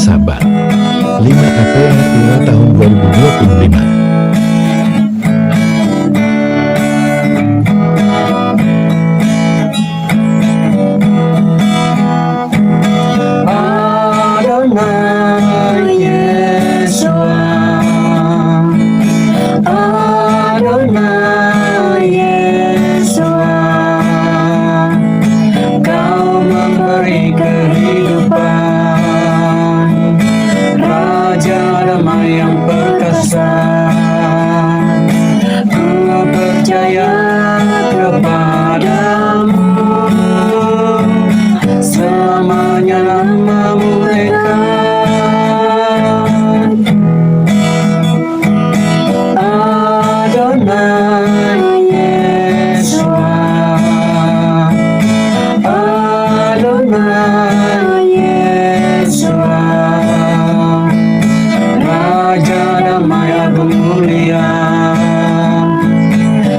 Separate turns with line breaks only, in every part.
Sabat 5 April 5 tahun 2025.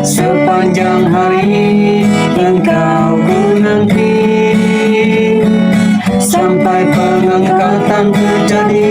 Sepanjang hari Engkau ku nanti, sampai pengangkatan terjadi.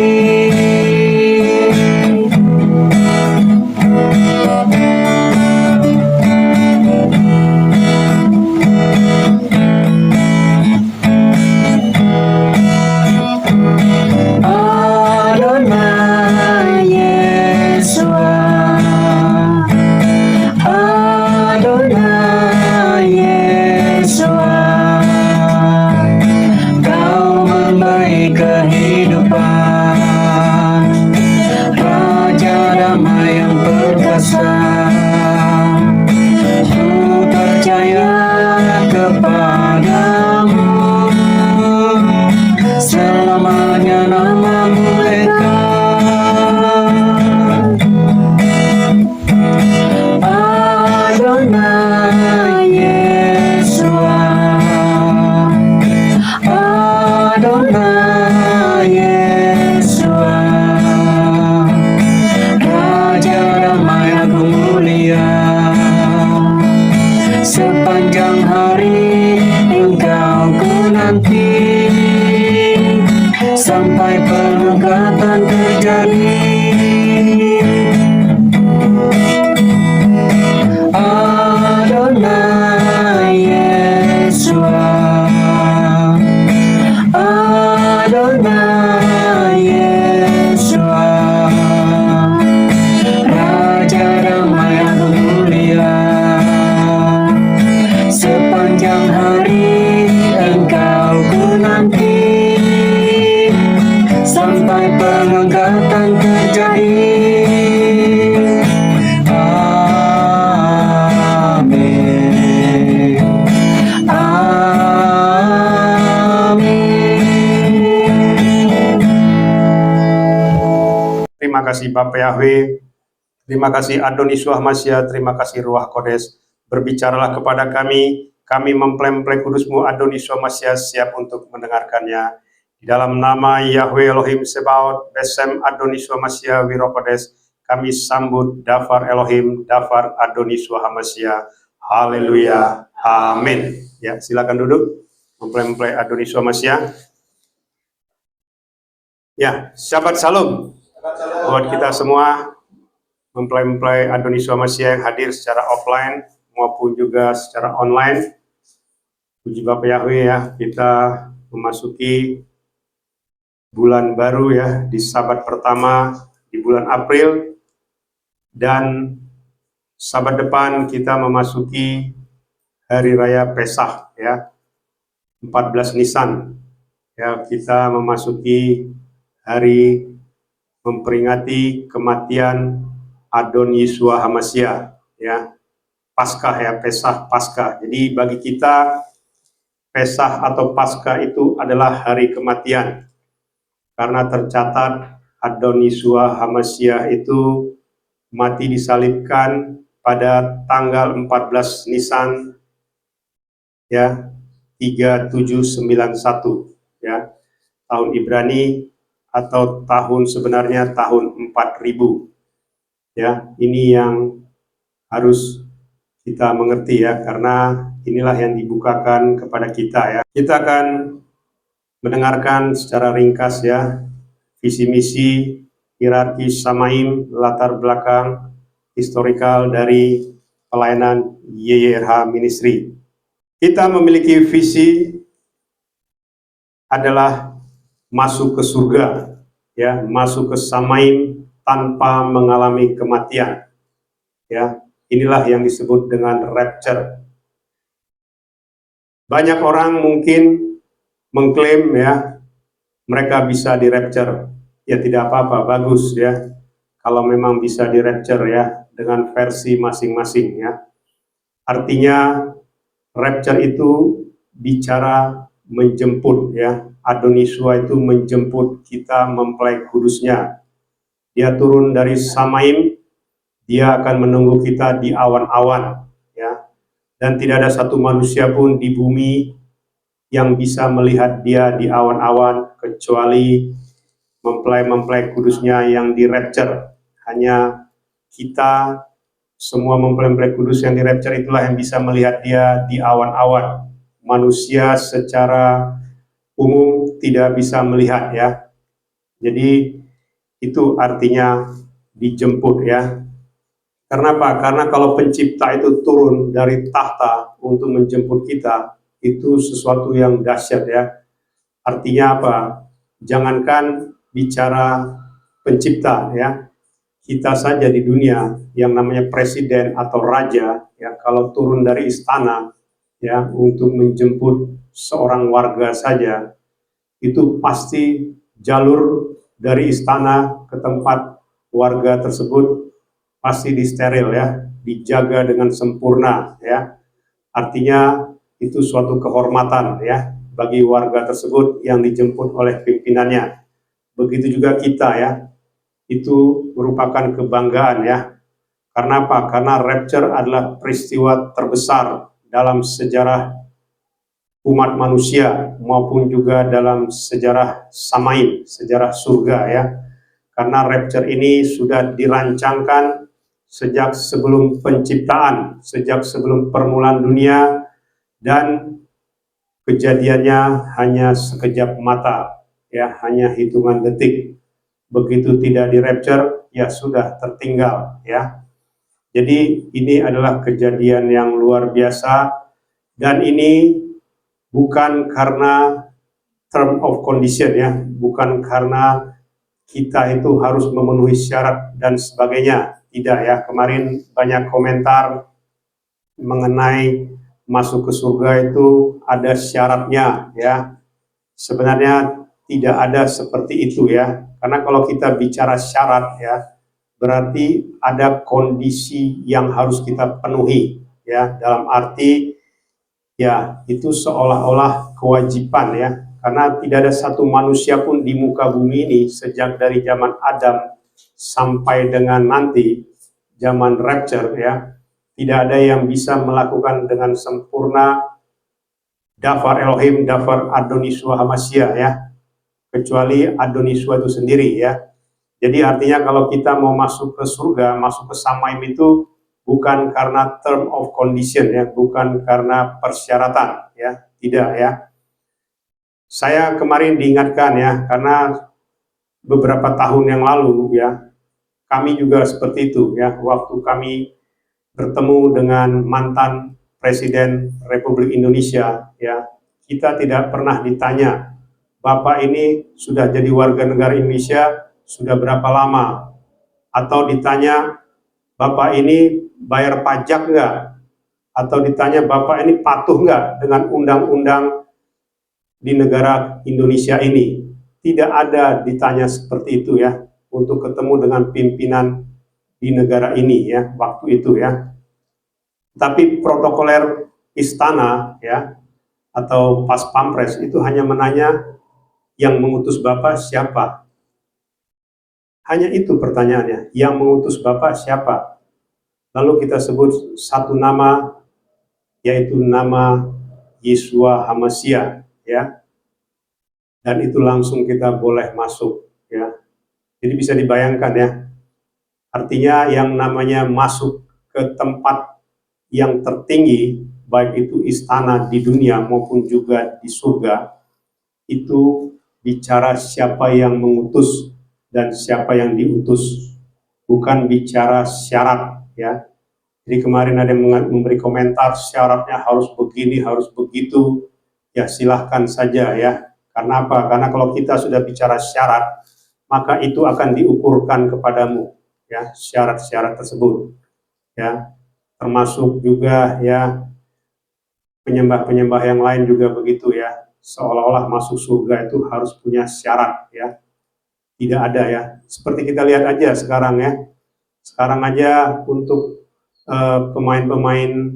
Ku percaya kepadamu, selamanya namamu eka. Adonai Yeshua, Adonai Yeshua, Raja damai agung mulia. Sepanjang hari Engkau ku nanti, sampai pengangkatan terjadi. Adonai Yeshua, Adonai Yeshua, Raja damai agung mulia. Sepanjang hari Engkau ku nanti, sampai pengangkatan terjadi. Amin. Amin.
Terima kasih Bapak Yahweh, terima kasih Adoni Suahmasya, terima kasih Ruach Kodes. Berbicaralah kepada kami mempelai-mempelai kudus-Mu Adoni Suahmasya siap untuk mendengarkannya. Di dalam nama Yahweh Elohim Sebaot, Besem Adoni Suahmasya Wiro Kodes, kami sambut Dafar Elohim, Dafar Adoni Suahmasya. Haleluya, amin. Ya, silakan duduk, mempelai-mempelai Adoni Suahmasya. Ya, Shabbat Shalom buat kita semua, mempelai-mempelai Adoni Suahmasya yang hadir secara offline maupun juga secara online. Puji Bapak Yahweh ya, kita memasuki bulan baru ya, di Sabat pertama di bulan April, dan Sabat depan kita memasuki Hari Raya Pesach ya, 14 Nisan ya, kita memasuki hari memperingati kematian Adon Yeshua Hamasya ya, Paskah ya, Pesach Paskah. Jadi bagi kita Pesach atau Paskah itu adalah hari kematian, karena tercatat Adon Yeshua Hamasya itu mati disalibkan pada tanggal 14 Nisan ya, 3791 ya, tahun Ibrani, atau tahun sebenarnya tahun 4000 ya. Ini yang harus kita mengerti ya, karena inilah yang dibukakan kepada kita ya. Kita akan mendengarkan secara ringkas ya visi misi, hierarki Samaim, latar belakang historikal dari pelayanan YYRH Ministry. Kita memiliki visi adalah masuk ke surga, ya, masuk ke Samaim tanpa mengalami kematian. Ya, inilah yang disebut dengan rapture. Banyak orang mungkin mengklaim ya mereka bisa di rapture. Ya tidak apa-apa, bagus ya. Kalau memang bisa di rapture ya dengan versi masing-masing ya. Artinya rapture itu bicara menjemput ya. Adoniswa itu menjemput kita mempelai kudusnya. Dia turun dari Samaim, dia akan menunggu kita di awan-awan ya. Dan tidak ada satu manusia pun di bumi yang bisa melihat dia di awan-awan kecuali mempelai-mempelai kudusnya yang di rapture. Hanya kita semua mempelai-mempelai kudus yang di rapture itulah yang bisa melihat dia di awan-awan. Manusia secara umum tidak bisa melihat ya. Jadi itu artinya dijemput ya. Karena apa? Karena kalau pencipta itu turun dari tahta untuk menjemput kita, itu sesuatu yang dahsyat ya. Artinya apa? Jangankan bicara pencipta ya, kita saja di dunia yang namanya presiden atau raja ya, kalau turun dari istana ya untuk menjemput seorang warga saja, itu pasti jalur dari istana ke tempat warga tersebut pasti disteril ya, dijaga dengan sempurna ya. Artinya itu suatu kehormatan ya bagi warga tersebut yang dijemput oleh pimpinannya. Begitu juga kita ya, itu merupakan kebanggaan ya. Karena apa? Karena rapture adalah peristiwa terbesar dalam sejarah umat manusia maupun juga dalam sejarah Samaim, sejarah surga ya. Karena rapture ini sudah dirancangkan sejak sebelum penciptaan, sejak sebelum permulaan dunia, dan kejadiannya hanya sekejap mata ya, hanya hitungan detik. Begitu tidak di rapture ya sudah tertinggal ya. Jadi ini adalah kejadian yang luar biasa, dan ini bukan karena term of condition ya, bukan karena kita itu harus memenuhi syarat dan sebagainya. Tidak ya, kemarin banyak komentar mengenai masuk ke surga itu ada syaratnya ya. Sebenarnya tidak ada seperti itu ya. Karena kalau kita bicara syarat ya, berarti ada kondisi yang harus kita penuhi ya, dalam arti ya itu seolah-olah kewajiban ya, karena tidak ada satu manusia pun di muka bumi ini sejak dari zaman Adam sampai dengan nanti zaman rapture ya, tidak ada yang bisa melakukan dengan sempurna dafar Elohim, dafar Adoniswa Hamasya ya, kecuali Adoniswa itu sendiri ya. Jadi artinya kalau kita mau masuk ke surga, masuk ke Samaim itu bukan karena term of condition ya, bukan karena persyaratan ya, tidak ya. Saya kemarin diingatkan ya, karena beberapa tahun yang lalu ya, kami juga seperti itu ya, waktu kami bertemu dengan mantan Presiden Republik Indonesia ya, kita tidak pernah ditanya, Bapak ini sudah jadi warga negara Indonesia sudah berapa lama? Atau ditanya, Bapak ini bayar pajak nggak? Atau ditanya, Bapak ini patuh nggak dengan undang-undang di negara Indonesia ini? Tidak ada ditanya seperti itu ya, untuk ketemu dengan pimpinan di negara ini ya, waktu itu ya. Tapi protokoler istana ya, atau pas pampres itu hanya menanya, yang mengutus Bapak siapa? Hanya itu pertanyaannya, yang mengutus Bapak siapa? Lalu kita sebut satu nama, yaitu nama Yeshua Hamasya ya. Dan itu langsung kita boleh masuk ya. Jadi bisa dibayangkan ya. Artinya yang namanya masuk ke tempat yang tertinggi, baik itu istana di dunia maupun juga di surga, itu bicara siapa yang mengutus dan siapa yang diutus, bukan bicara syarat ya. Jadi kemarin ada yang memberi komentar syaratnya harus begini, harus begitu, ya silahkan saja ya. Karena apa? Karena kalau kita sudah bicara syarat, maka itu akan diukurkan kepadamu ya, syarat-syarat tersebut ya, termasuk juga ya penyembah-penyembah yang lain juga begitu ya, seolah-olah masuk surga itu harus punya syarat ya. Tidak ada ya, seperti kita lihat aja sekarang ya, sekarang aja untuk pemain-pemain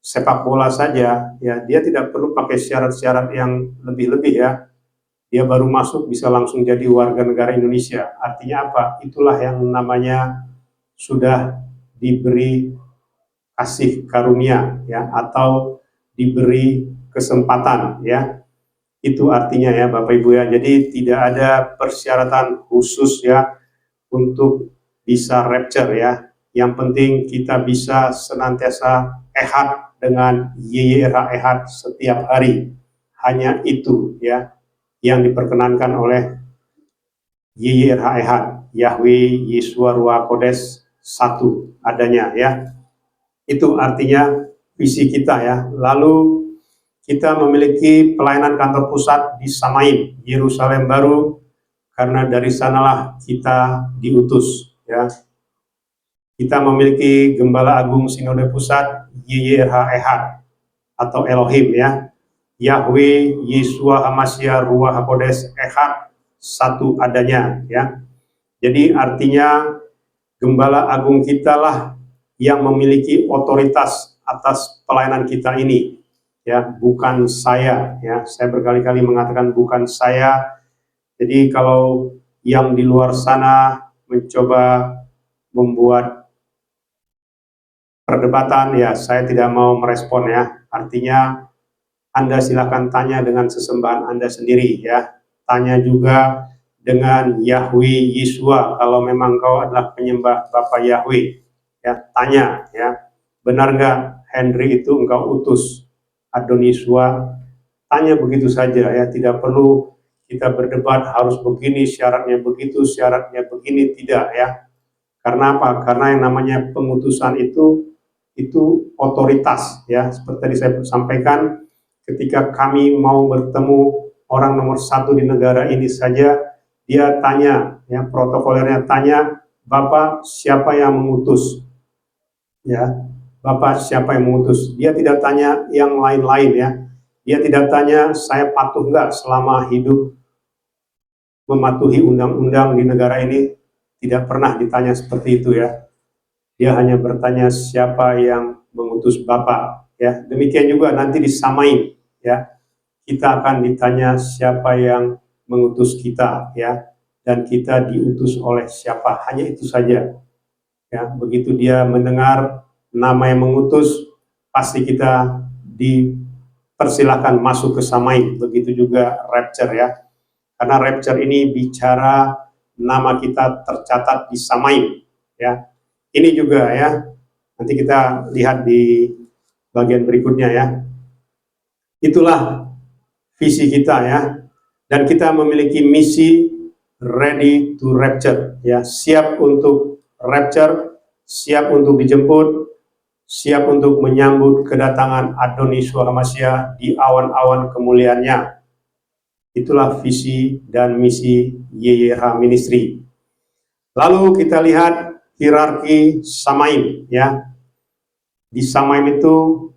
sepak bola saja ya, dia tidak perlu pakai syarat-syarat yang lebih-lebih ya, dia baru masuk bisa langsung jadi warga negara Indonesia. Artinya apa? Itulah yang namanya sudah diberi kasih karunia ya, atau diberi kesempatan ya. Itu artinya ya Bapak Ibu ya. Jadi tidak ada persyaratan khusus ya untuk bisa rapture ya. Yang penting kita bisa senantiasa ehad dengan YYRH ehad setiap hari. Hanya itu ya yang diperkenankan oleh YYRH ehad, Yahweh Yeshua Ruach Kodes satu adanya ya. Itu artinya visi kita ya. Lalu kita memiliki pelayanan kantor pusat di Samaim, Yerusalem Baru, karena dari sanalah kita diutus ya. Kita memiliki Gembala Agung Sinode Pusat YYRH ehad atau Elohim ya, Yahweh Yeshua Hamashiach Ruach HaKodes ehad satu adanya ya. Jadi artinya Gembala Agung kita lah yang memiliki otoritas atas pelayanan kita ini ya, bukan saya ya. Saya berkali-kali mengatakan bukan saya. Jadi kalau yang di luar sana mencoba membuat perdebatan ya, saya tidak mau merespon ya. Artinya Anda silakan tanya dengan sesembahan Anda sendiri ya. Tanya juga dengan Yahweh Yeshua kalau memang kau adalah penyembah Bapa Yahweh ya. Tanya ya, benar nggak Henry itu engkau utus Adoniswa? Tanya begitu saja ya, tidak perlu kita berdebat harus begini syaratnya, begitu syaratnya begini, tidak ya. Karena apa? Karena yang namanya pengutusan itu otoritas ya. Seperti tadi saya sampaikan, ketika kami mau bertemu orang nomor satu di negara ini saja, dia tanya ya, protokolernya tanya, Bapak siapa yang mengutus ya, Bapak siapa yang mengutus. Dia tidak tanya yang lain-lain ya. Dia tidak tanya saya patuh nggak selama hidup mematuhi undang-undang di negara ini. Tidak pernah ditanya seperti itu ya. Dia hanya bertanya siapa yang mengutus Bapak ya. Demikian juga nanti di Samaim ya, kita akan ditanya siapa yang mengutus kita ya, dan kita diutus oleh siapa. Hanya itu saja ya. Begitu dia mendengar nama yang mengutus, pasti kita dipersilakan masuk ke Samaim. Begitu juga rapture ya, karena rapture ini bicara nama kita tercatat di Samaim ya. Ini juga ya, nanti kita lihat di bagian berikutnya ya. Itulah visi kita ya, dan kita memiliki misi ready to rapture ya, siap untuk rapture, siap untuk dijemput, siap untuk menyambut kedatangan Adoniswa Hamashiach di awan-awan kemuliaannya. Itulah visi dan misi YYRH Ministry. Lalu kita lihat hierarki Samaim ya. Di Samaim itu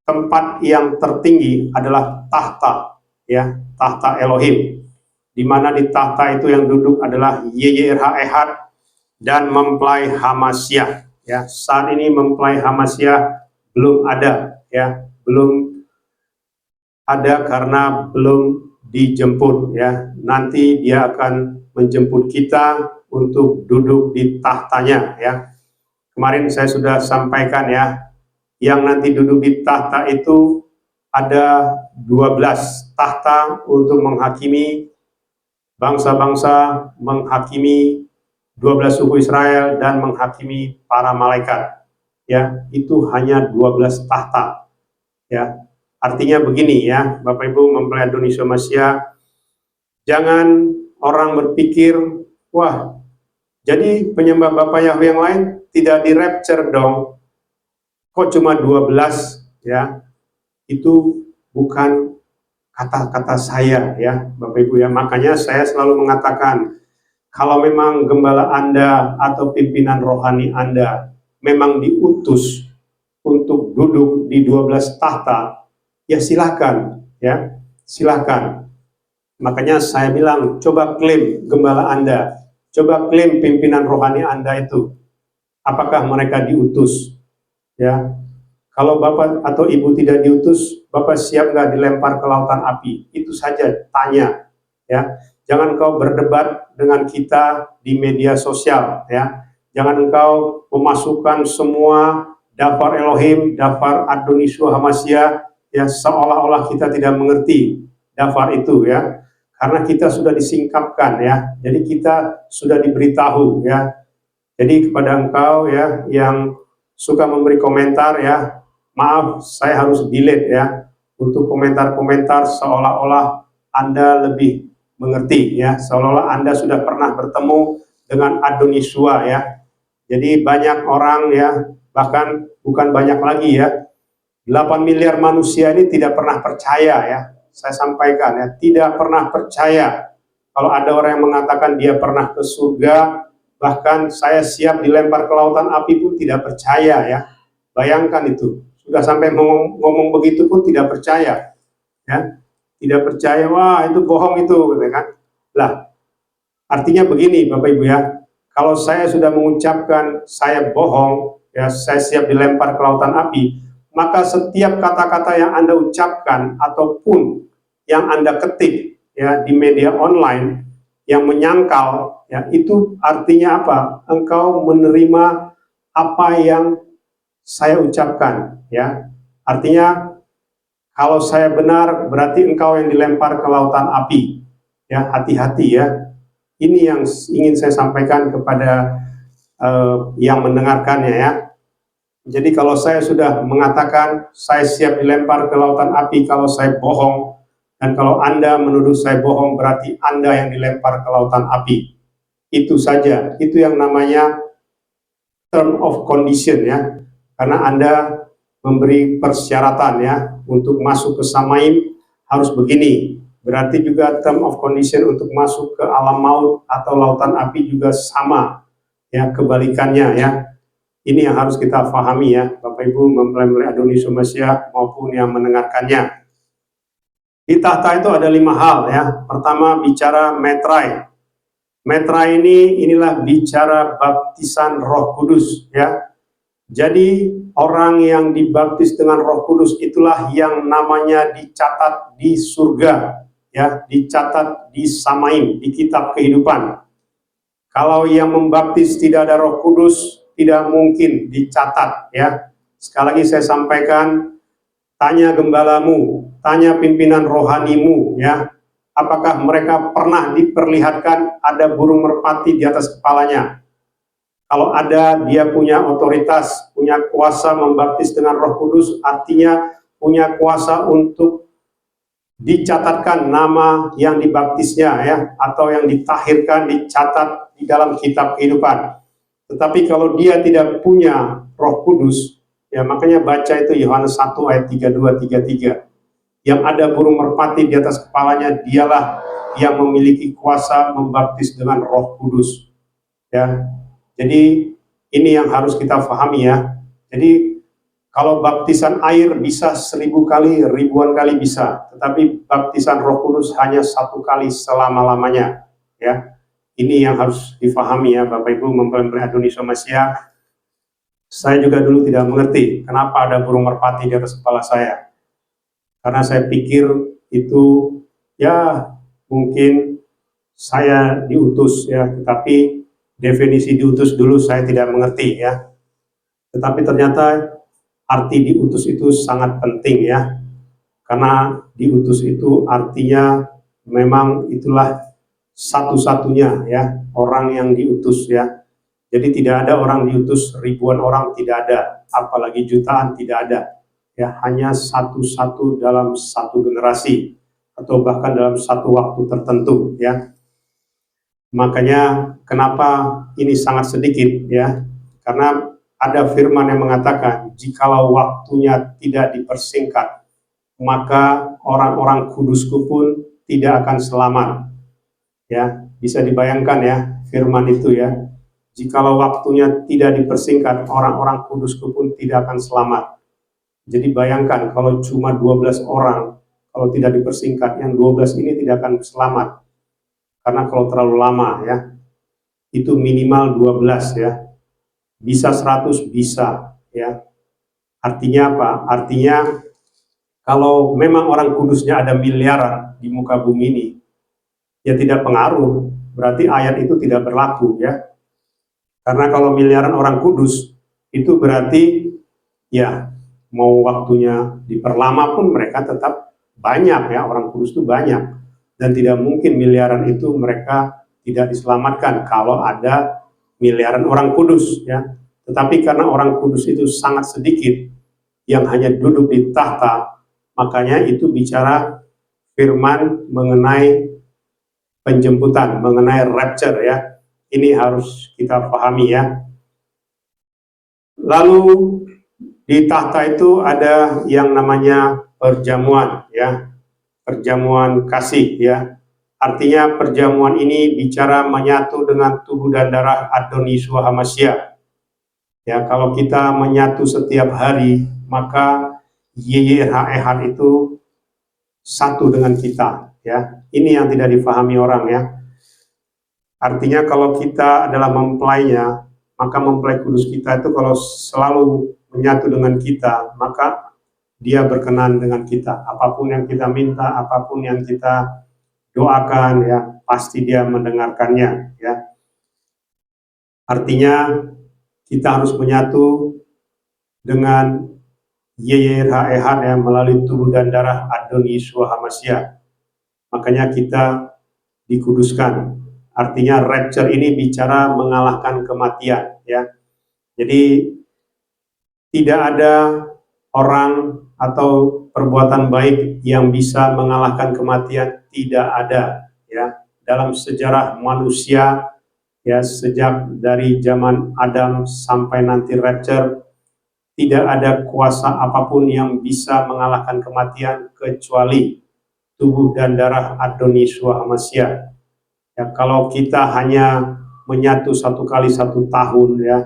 tempat yang tertinggi adalah tahta ya, tahta Elohim, di mana di tahta itu yang duduk adalah YYRH ehad dan mempelai Hamashiach ya. Saat ini mempelai Hamashiach belum ada ya, belum ada karena belum dijemput ya. Nanti dia akan menjemput kita untuk duduk di tahtanya ya. Kemarin saya sudah sampaikan ya, yang nanti duduk di tahta itu ada 12 tahta untuk menghakimi bangsa-bangsa, menghakimi 12 suku Israel, dan menghakimi para malaikat ya. Itu hanya 12 tahta ya. Artinya begini ya, Bapak Ibu mempelai Adoniswa Hamashiach, jangan orang berpikir wah, jadi penyembah Bapa Yahweh yang lain tidak di rapture dong. Kok cuma 12 ya? Itu bukan kata-kata saya ya, Bapak Ibu ya. Makanya saya selalu mengatakan, kalau memang gembala Anda atau pimpinan rohani Anda memang diutus untuk duduk di 12 tahta, ya silakan ya, silakan. Makanya saya bilang, coba klaim gembala Anda, coba klaim pimpinan rohani Anda itu. Apakah mereka diutus? Ya, kalau Bapak atau Ibu tidak diutus, Bapak siap nggak dilempar ke lautan api? Itu saja, tanya. Ya, jangan kau berdebat dengan kita di media sosial. Ya, jangan engkau memasukkan semua daftar Elohim, daftar Adonisua Hamasya, ya seolah-olah kita tidak mengerti daftar itu ya. Karena kita sudah disingkapkan ya. Jadi kita sudah diberitahu ya. Jadi kepada engkau ya yang suka memberi komentar ya, maaf saya harus delete ya untuk komentar-komentar seolah-olah Anda lebih mengerti ya, seolah-olah Anda sudah pernah bertemu dengan Adonisua ya. Jadi banyak orang ya, bahkan bukan banyak lagi ya, 8 miliar manusia ini tidak pernah percaya ya. Saya sampaikan ya, tidak pernah percaya. Kalau ada orang yang mengatakan dia pernah ke surga, bahkan saya siap dilempar ke lautan api pun tidak percaya ya. Bayangkan itu, sudah sampai ngomong begitu pun tidak percaya ya. Tidak percaya, wah itu bohong itu gitu kan. Lah, artinya begini Bapak Ibu ya, kalau saya sudah mengucapkan saya bohong ya, saya siap dilempar ke lautan api, maka setiap kata-kata yang Anda ucapkan ataupun yang Anda ketik ya di media online yang menyangkal ya, itu artinya apa? Engkau menerima apa yang saya ucapkan ya. Artinya kalau saya benar berarti engkau yang dilempar ke lautan api ya. Hati-hati ya. Ini yang ingin saya sampaikan kepada yang mendengarkannya ya. Jadi kalau saya sudah mengatakan saya siap dilempar ke lautan api kalau saya bohong, dan kalau Anda menuduh saya bohong berarti Anda yang dilempar ke lautan api. Itu saja, itu yang namanya term of condition ya. Karena Anda memberi persyaratan ya untuk masuk ke Samaim harus begini. Berarti juga term of condition untuk masuk ke alam maut atau lautan api juga sama ya, kebalikannya ya. Ini yang harus kita pahami ya, Bapak Ibu mempelai Adonisua Hamasya maupun yang mendengarkannya. Di tahta itu ada 5 hal ya. Pertama bicara metrai. Metrai inilah bicara baptisan Roh Kudus ya. Jadi orang yang dibaptis dengan Roh Kudus itulah yang namanya dicatat di surga ya, dicatat di Samaim, di kitab kehidupan. Kalau yang membaptis tidak ada Roh Kudus, tidak mungkin dicatat ya. Sekali lagi saya sampaikan, tanya gembalamu, tanya pimpinan rohanimu ya, apakah mereka pernah diperlihatkan ada burung merpati di atas kepalanya. Kalau ada, dia punya otoritas, punya kuasa membaptis dengan Roh Kudus, artinya punya kuasa untuk dicatatkan nama yang dibaptisnya ya, atau yang ditahirkan, dicatat di dalam kitab kehidupan. Tetapi kalau dia tidak punya Roh Kudus, ya makanya baca itu Yohanes 1 ayat 32-33. Yang ada burung merpati di atas kepalanya, dialah yang memiliki kuasa membaptis dengan Roh Kudus. Ya, jadi ini yang harus kita pahami ya. Jadi kalau baptisan air bisa 1000 kali, ribuan kali bisa, tetapi baptisan Roh Kudus hanya 1 kali selama-lamanya. Ya, ini yang harus difahami ya, Bapak Ibu mempelai Adonisua Hamasya. Saya juga dulu tidak mengerti kenapa ada burung merpati di atas kepala saya. Karena saya pikir itu ya mungkin saya diutus ya, tetapi definisi diutus dulu saya tidak mengerti ya. Tetapi ternyata arti diutus itu sangat penting ya. Karena diutus itu artinya memang itulah satu-satunya ya orang yang diutus ya. Jadi tidak ada orang diutus ribuan orang, tidak ada, apalagi jutaan tidak ada. Ya, hanya satu-satu dalam satu generasi atau bahkan dalam satu waktu tertentu ya. Makanya kenapa ini sangat sedikit ya? Karena ada firman yang mengatakan, jikalau waktunya tidak dipersingkat, maka orang-orang kudusku pun tidak akan selamat. Ya, bisa dibayangkan ya firman itu ya. Jikalau waktunya tidak dipersingkat, orang-orang kudusku pun tidak akan selamat. Jadi bayangkan kalau cuma 12 orang, kalau tidak dipersingkat, yang 12 ini tidak akan selamat. Karena kalau terlalu lama ya, itu minimal 12 ya. Bisa 100, bisa ya. Artinya apa? Artinya kalau memang orang kudusnya ada miliaran di muka bumi ini, ya tidak pengaruh, berarti ayat itu tidak berlaku ya. Karena kalau miliaran orang kudus, itu berarti ya mau waktunya diperlama pun mereka tetap banyak ya, orang kudus itu banyak. Dan tidak mungkin miliaran itu mereka tidak diselamatkan kalau ada miliaran orang kudus ya. Tetapi karena orang kudus itu sangat sedikit yang hanya duduk di tahta, makanya itu bicara firman mengenai penjemputan, mengenai rapture ya. Ini harus kita pahami ya. Lalu di tahta itu ada yang namanya perjamuan ya. Perjamuan kasih ya. Artinya perjamuan ini bicara menyatu dengan tubuh dan darah Adoni Yeshua HaMashiach. Ya, kalau kita menyatu setiap hari, maka YYRH itu satu dengan kita ya. Ini yang tidak difahami orang ya. Artinya kalau kita adalah mempelainya, maka mempelai kudus kita itu kalau selalu menyatu dengan kita, maka dia berkenan dengan kita. Apapun yang kita minta, apapun yang kita doakan ya, pasti dia mendengarkannya ya. Artinya kita harus menyatu dengan YYRH ya, melalui tubuh dan darah Adoni Yeshua HaMashiach. Makanya kita dikuduskan. Artinya rapture ini bicara mengalahkan kematian ya. Jadi tidak ada orang atau perbuatan baik yang bisa mengalahkan kematian, tidak ada ya. Dalam sejarah manusia ya, sejak dari zaman Adam sampai nanti rapture, tidak ada kuasa apapun yang bisa mengalahkan kematian kecuali tubuh dan darah Adoni Yeshua HaMashiach. Ya, kalau kita hanya menyatu satu kali 1 tahun ya,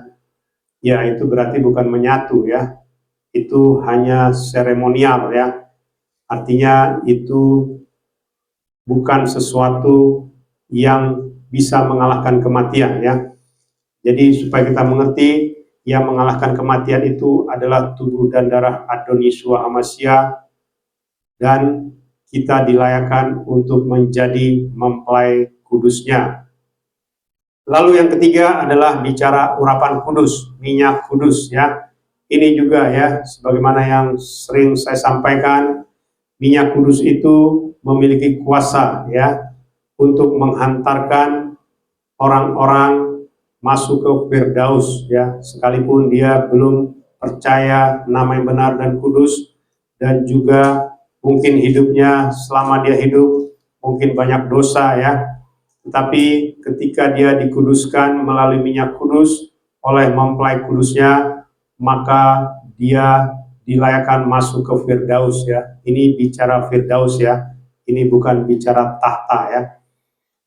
ya itu berarti bukan menyatu ya. Itu hanya seremonial ya. Artinya itu bukan sesuatu yang bisa mengalahkan kematian ya. Jadi supaya kita mengerti, yang mengalahkan kematian itu adalah tubuh dan darah Adoni Yeshua HaMashiach, dan kita dilayakkan untuk menjadi mempelai kudusnya. Lalu yang ketiga adalah bicara urapan kudus, minyak kudus ya. Ini juga ya, sebagaimana yang sering saya sampaikan, minyak kudus itu memiliki kuasa ya untuk menghantarkan orang-orang masuk ke Firdaus ya, sekalipun dia belum percaya nama yang benar dan kudus, dan juga mungkin hidupnya selama dia hidup mungkin banyak dosa ya. Tetapi ketika dia dikuduskan melalui minyak kudus oleh mempelai kudusnya, maka dia dilayakkan masuk ke Firdaus ya. Ini bicara Firdaus ya, ini bukan bicara tahta ya.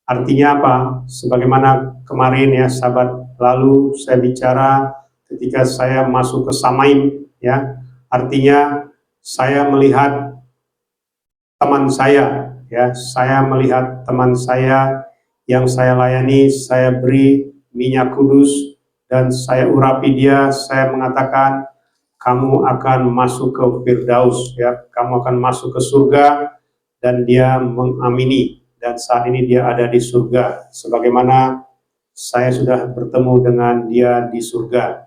Artinya apa? Sebagaimana kemarin ya sahabat, lalu saya bicara ketika saya masuk ke Samaim ya. Artinya saya melihat teman saya ya, saya melihat teman saya yang saya layani, saya beri minyak kudus dan saya urapi dia, saya mengatakan kamu akan masuk ke Firdaus ya, kamu akan masuk ke surga, dan dia mengamini, dan saat ini dia ada di surga sebagaimana saya sudah bertemu dengan dia di surga.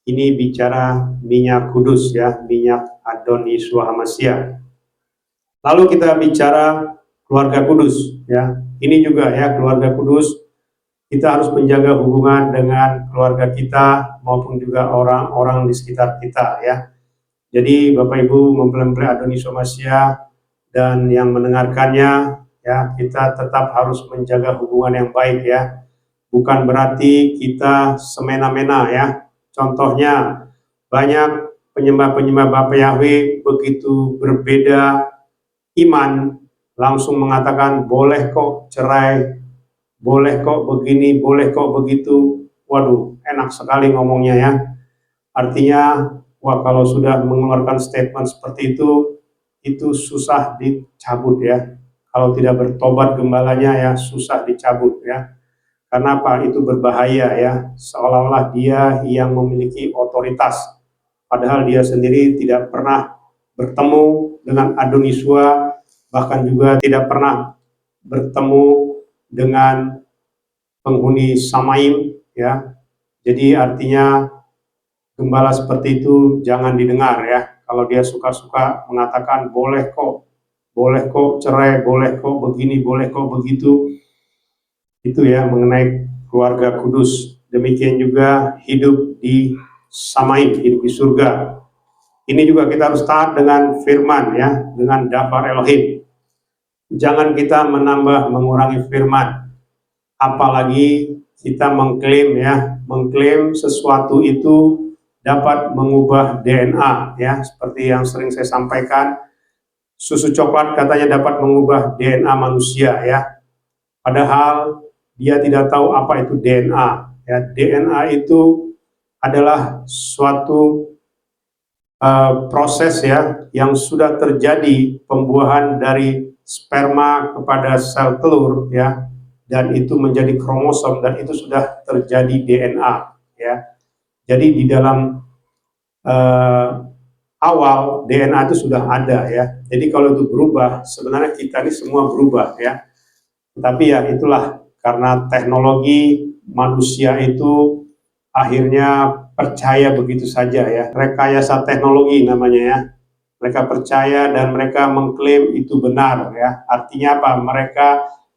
Ini bicara minyak kudus ya, minyak Adoni Yeshua HaMashiach. Lalu kita bicara keluarga kudus ya. Ini juga ya, keluarga kudus, kita harus menjaga hubungan dengan keluarga kita maupun juga orang-orang di sekitar kita ya. Jadi Bapak Ibu mempelai Adoni Yeshua HaMashiach dan yang mendengarkannya ya, kita tetap harus menjaga hubungan yang baik ya. Bukan berarti kita semena-mena ya. Contohnya banyak penyembah-penyembah Bapa Yahweh begitu berbeda iman langsung mengatakan boleh kok cerai, boleh kok begini, boleh kok begitu. Waduh, enak sekali ngomongnya ya. Artinya, wah kalau sudah mengeluarkan statement seperti itu susah dicabut ya. Kalau tidak bertobat gembalanya ya susah dicabut ya. Karena apa? Itu berbahaya ya. Seolah-olah dia yang memiliki otoritas. Padahal dia sendiri tidak pernah bertemu dengan Adonisua, bahkan juga tidak pernah bertemu dengan penghuni Samaim ya. Jadi artinya gembala seperti itu jangan didengar ya. Kalau dia suka-suka mengatakan boleh kok cerai, boleh kok begini, boleh kok begitu, itu ya mengenai keluarga kudus. Demikian juga hidup di Samaim, hidup di surga. Ini juga kita harus taat dengan firman ya, dengan dafar Elohim. Jangan kita menambah mengurangi firman. Apalagi kita mengklaim sesuatu itu dapat mengubah DNA ya, seperti yang sering saya sampaikan, susu coklat katanya dapat mengubah DNA manusia ya. Padahal dia tidak tahu apa itu DNA ya. DNA itu adalah suatu proses ya yang sudah terjadi pembuahan dari sperma kepada sel telur ya, dan itu menjadi kromosom dan itu sudah terjadi DNA ya. Jadi di dalam awal DNA itu sudah ada ya. Jadi kalau itu berubah, sebenarnya kita ini semua berubah ya. Tapi ya itulah, karena teknologi manusia itu akhirnya percaya begitu saja ya. Rekayasa teknologi namanya ya. Mereka percaya dan mereka mengklaim itu benar ya. Artinya apa? Mereka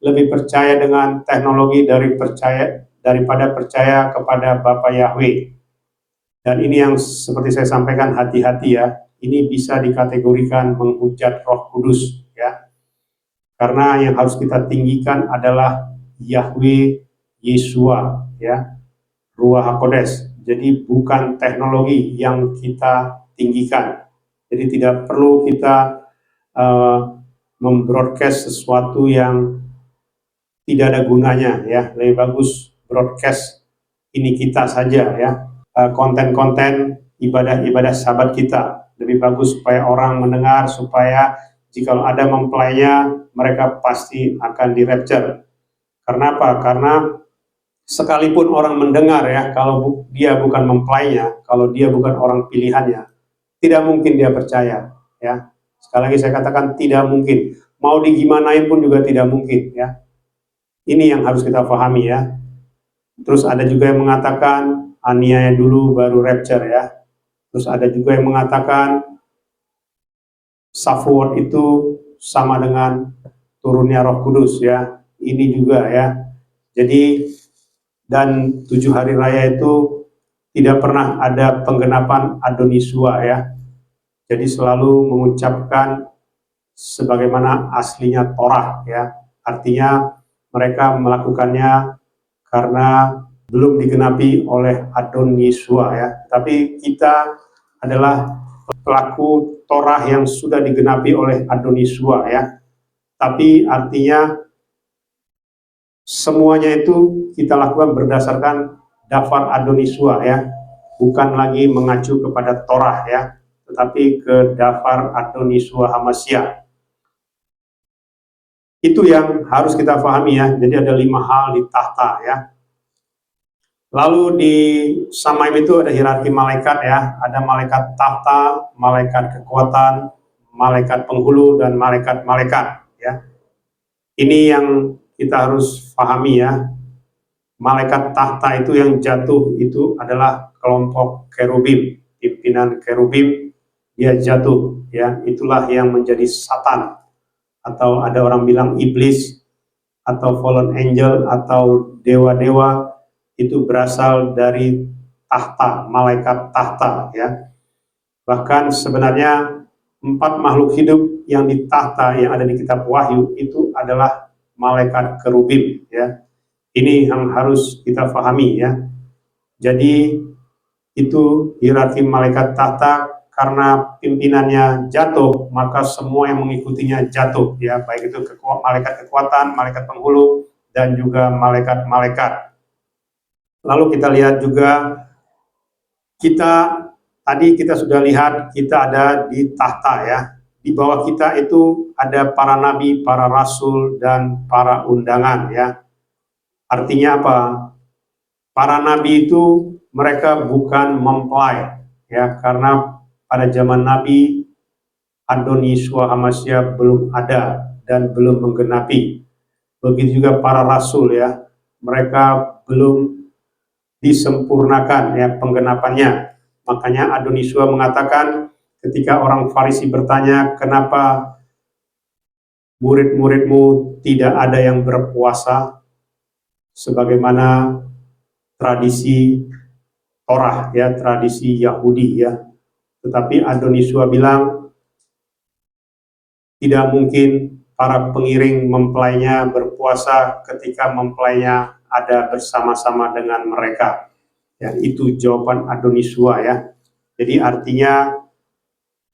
lebih percaya dengan teknologi daripada percaya kepada Bapa Yahweh. Dan ini yang seperti saya sampaikan, hati-hati ya. Ini bisa dikategorikan menghujat Roh Kudus ya. Karena yang harus kita tinggikan adalah Yahweh Yeshua ya, Ruach HaKodes. Jadi bukan teknologi yang kita tinggikan. Jadi tidak perlu kita membroadcast sesuatu yang tidak ada gunanya ya. Lebih bagus broadcast ini kita saja ya. Konten-konten ibadah-ibadah sahabat kita. Lebih bagus supaya orang mendengar, supaya jika ada mempelainya, mereka pasti akan di-rapture. Karena apa? Karena sekalipun orang mendengar ya, kalau dia bukan mempelainya, kalau dia bukan orang pilihannya, tidak mungkin dia percaya ya. Sekali lagi saya katakan tidak mungkin. Mau digimanain pun juga tidak mungkin ya. Ini yang harus kita pahami ya. Terus ada juga yang mengatakan aniaya dulu baru rapture ya. Terus ada juga yang mengatakan Safuot itu sama dengan turunnya Roh Kudus ya. Ini juga ya. Jadi dan 7 hari raya itu tidak pernah ada penggenapan Adonisua ya. Jadi selalu mengucapkan sebagaimana aslinya Torah ya. Artinya mereka melakukannya karena belum digenapi oleh Adonisua ya. Tapi kita adalah pelaku Torah yang sudah digenapi oleh Adonisua ya. Tapi artinya semuanya itu kita lakukan berdasarkan dafar Adonisua ya. Bukan lagi mengacu kepada Torah ya, tetapi ke dafar Adonisua Hamasya. Itu yang harus kita pahami ya. Jadi ada 5 hal di tahta ya. Lalu di Samaim itu ada hierarki malaikat ya. Ada malaikat tahta, malaikat kekuatan, malaikat penghulu, dan malaikat-malaikat ya. Ini yang kita harus pahami ya. Malaikat tahta itu yang jatuh itu adalah kelompok kerubim, pimpinan kerubim, dia jatuh ya. Itulah yang menjadi Satan, atau ada orang bilang iblis, atau fallen angel, atau dewa-dewa. Itu berasal dari tahta, malaikat tahta ya. Bahkan sebenarnya 4 makhluk hidup yang ditahta yang ada di kitab Wahyu itu adalah malaikat kerubim ya. Ini yang harus kita pahami ya. Jadi itu hierarki malaikat tahta, karena pimpinannya jatuh maka semua yang mengikutinya jatuh ya, baik itu malaikat kekuatan, malaikat penghulu, dan juga malaikat-malaikat. Lalu kita lihat juga, tadi kita sudah lihat kita ada di tahta ya. Di bawah kita itu ada para nabi, para rasul, dan para undangan ya. Artinya apa? Para nabi itu mereka bukan mempelai ya, karena pada zaman Nabi Adoni Yeshua HaMashiach belum ada dan belum menggenapi. Begitu juga para rasul ya, mereka belum disempurnakan ya penggenapannya. Makanya Adoni Yeshua mengatakan ketika orang Farisi bertanya, kenapa murid-muridmu tidak ada yang berpuasa sebagaimana tradisi Torah ya, tradisi Yahudi ya. Tetapi Adoni Yeshua bilang tidak mungkin para pengiring mempelainya berpuasa ketika mempelainya ada bersama-sama dengan mereka. Ya, itu jawaban Adoni Yeshua ya. Jadi artinya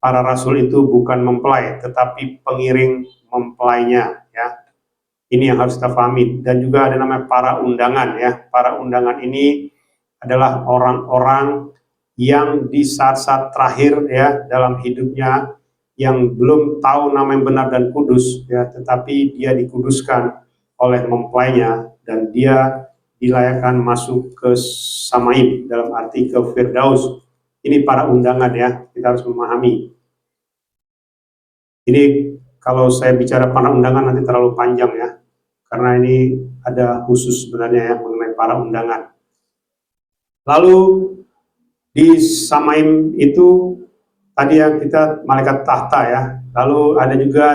para rasul itu bukan mempelai, tetapi pengiring mempelainya ya. Ini yang harus kita pahami. Dan juga ada namanya para undangan ya. Para undangan ini adalah orang-orang yang di saat-saat terakhir ya dalam hidupnya, yang belum tahu nama yang benar dan kudus ya, tetapi dia dikuduskan oleh mempelainya dan dia dilayakkan masuk ke Samaim, dalam arti ke Firdaus. Ini para undangan ya, kita harus memahami. Ini kalau saya bicara para undangan nanti terlalu panjang ya, karena ini ada khusus sebenarnya ya mengenai para undangan. Lalu di Samaim itu tadi yang kita malaikat tahta ya. Lalu ada juga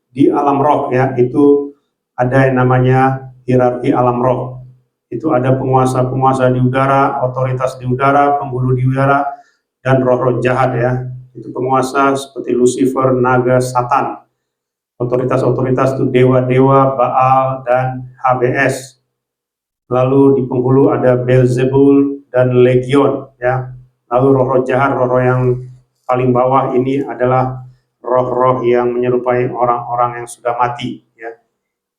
di alam roh ya, itu ada yang namanya hierarki alam roh. Itu ada penguasa-penguasa di udara, otoritas di udara, penghulu di udara, dan roh-roh jahat ya. Itu penguasa seperti Lucifer, naga, Satan. Otoritas-otoritas itu dewa-dewa, Baal, dan HBS. Lalu di penghulu ada Beelzebul dan Legion ya. Lalu roh-roh jahat, roh-roh yang paling bawah ini adalah roh-roh yang menyerupai orang-orang yang sudah mati ya.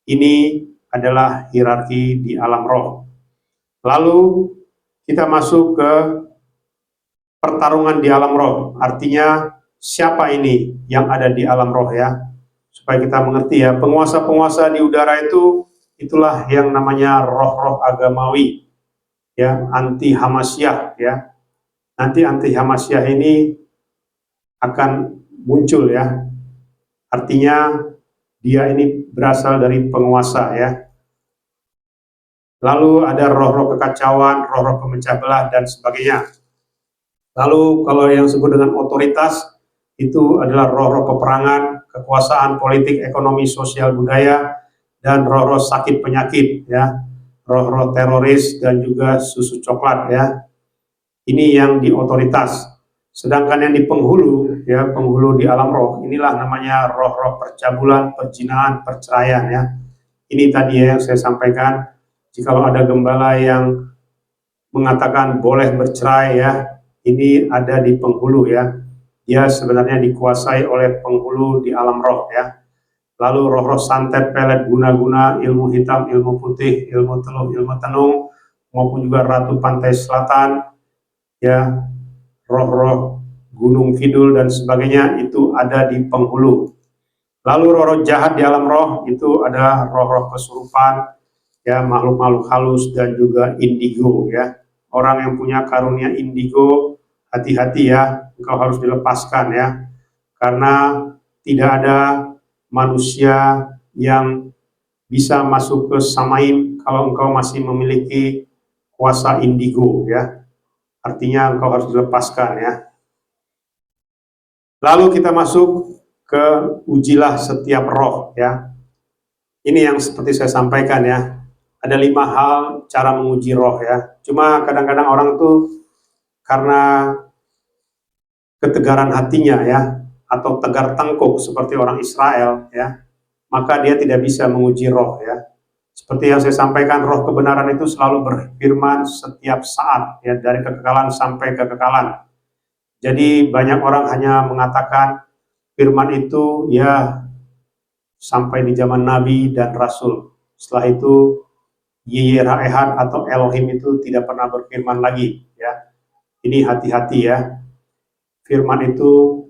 Ini adalah hierarki di alam roh. Lalu kita masuk ke pertarungan di alam roh. Artinya siapa ini yang ada di alam roh ya, supaya kita mengerti ya. Penguasa-penguasa di udara itu, itulah yang namanya roh-roh agamawi ya, anti Hamasyiah ya. Nanti anti Hamasyiah ini akan muncul ya. Artinya dia ini berasal dari penguasa ya. Lalu ada roh-roh kekacauan, roh-roh pemecah belah, dan sebagainya. Lalu kalau yang disebut dengan otoritas, itu adalah roh-roh peperangan, kekuasaan, politik, ekonomi, sosial, budaya, dan roh-roh sakit penyakit, ya, roh-roh teroris, dan juga susu coklat, ya. Ini yang di otoritas. Sedangkan yang di penghulu, ya, penghulu di alam roh, inilah namanya roh-roh percabulan, perzinahan, perceraian, ya. Ini tadi ya yang saya sampaikan. Jikalau ada gembala yang mengatakan boleh bercerai ya, ini ada di penghulu ya. Dia sebenarnya dikuasai oleh penghulu di alam roh ya. Lalu roh-roh santet, pelet, guna-guna, ilmu hitam, ilmu putih, ilmu teluh, ilmu tenung, maupun juga ratu pantai selatan ya, roh-roh gunung kidul dan sebagainya, itu ada di penghulu. Lalu roh-roh jahat di alam roh itu ada roh-roh kesurupan ya, makhluk-makhluk halus, dan juga indigo ya. Orang yang punya karunia indigo, hati-hati ya, engkau harus dilepaskan ya, karena tidak ada manusia yang bisa masuk ke Samaim kalau engkau masih memiliki kuasa indigo ya. Artinya engkau harus dilepaskan ya. Lalu kita masuk ke ujilah setiap roh ya. Ini yang seperti saya sampaikan ya. Ada 5 hal cara menguji roh ya. Cuma kadang-kadang orang tuh karena ketegaran hatinya ya, atau tegar tengkuk seperti orang Israel, ya, maka dia tidak bisa menguji roh, ya. Seperti yang saya sampaikan, roh kebenaran itu selalu berfirman setiap saat, ya, dari kekekalan sampai kekekalan. Jadi banyak orang hanya mengatakan firman itu ya sampai di zaman Nabi dan Rasul. Setelah itu Yeyerahad atau Elohim itu tidak pernah berfirman lagi, ya. Ini hati-hati, ya. Firman itu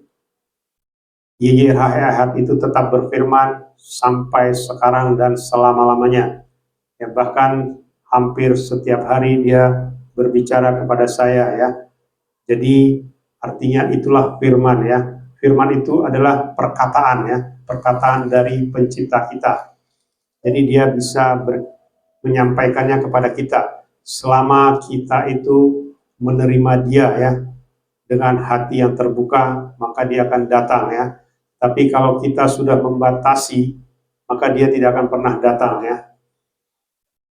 Yeyerahad itu tetap berfirman sampai sekarang dan selama-lamanya. Ya, bahkan hampir setiap hari dia berbicara kepada saya, ya. Jadi artinya itulah firman, ya. Firman itu adalah perkataan, ya, perkataan dari pencipta kita. Jadi dia bisa menyampaikannya kepada kita selama kita itu menerima dia, ya, dengan hati yang terbuka, maka dia akan datang, ya. Tapi kalau kita sudah membatasi, maka dia tidak akan pernah datang, ya.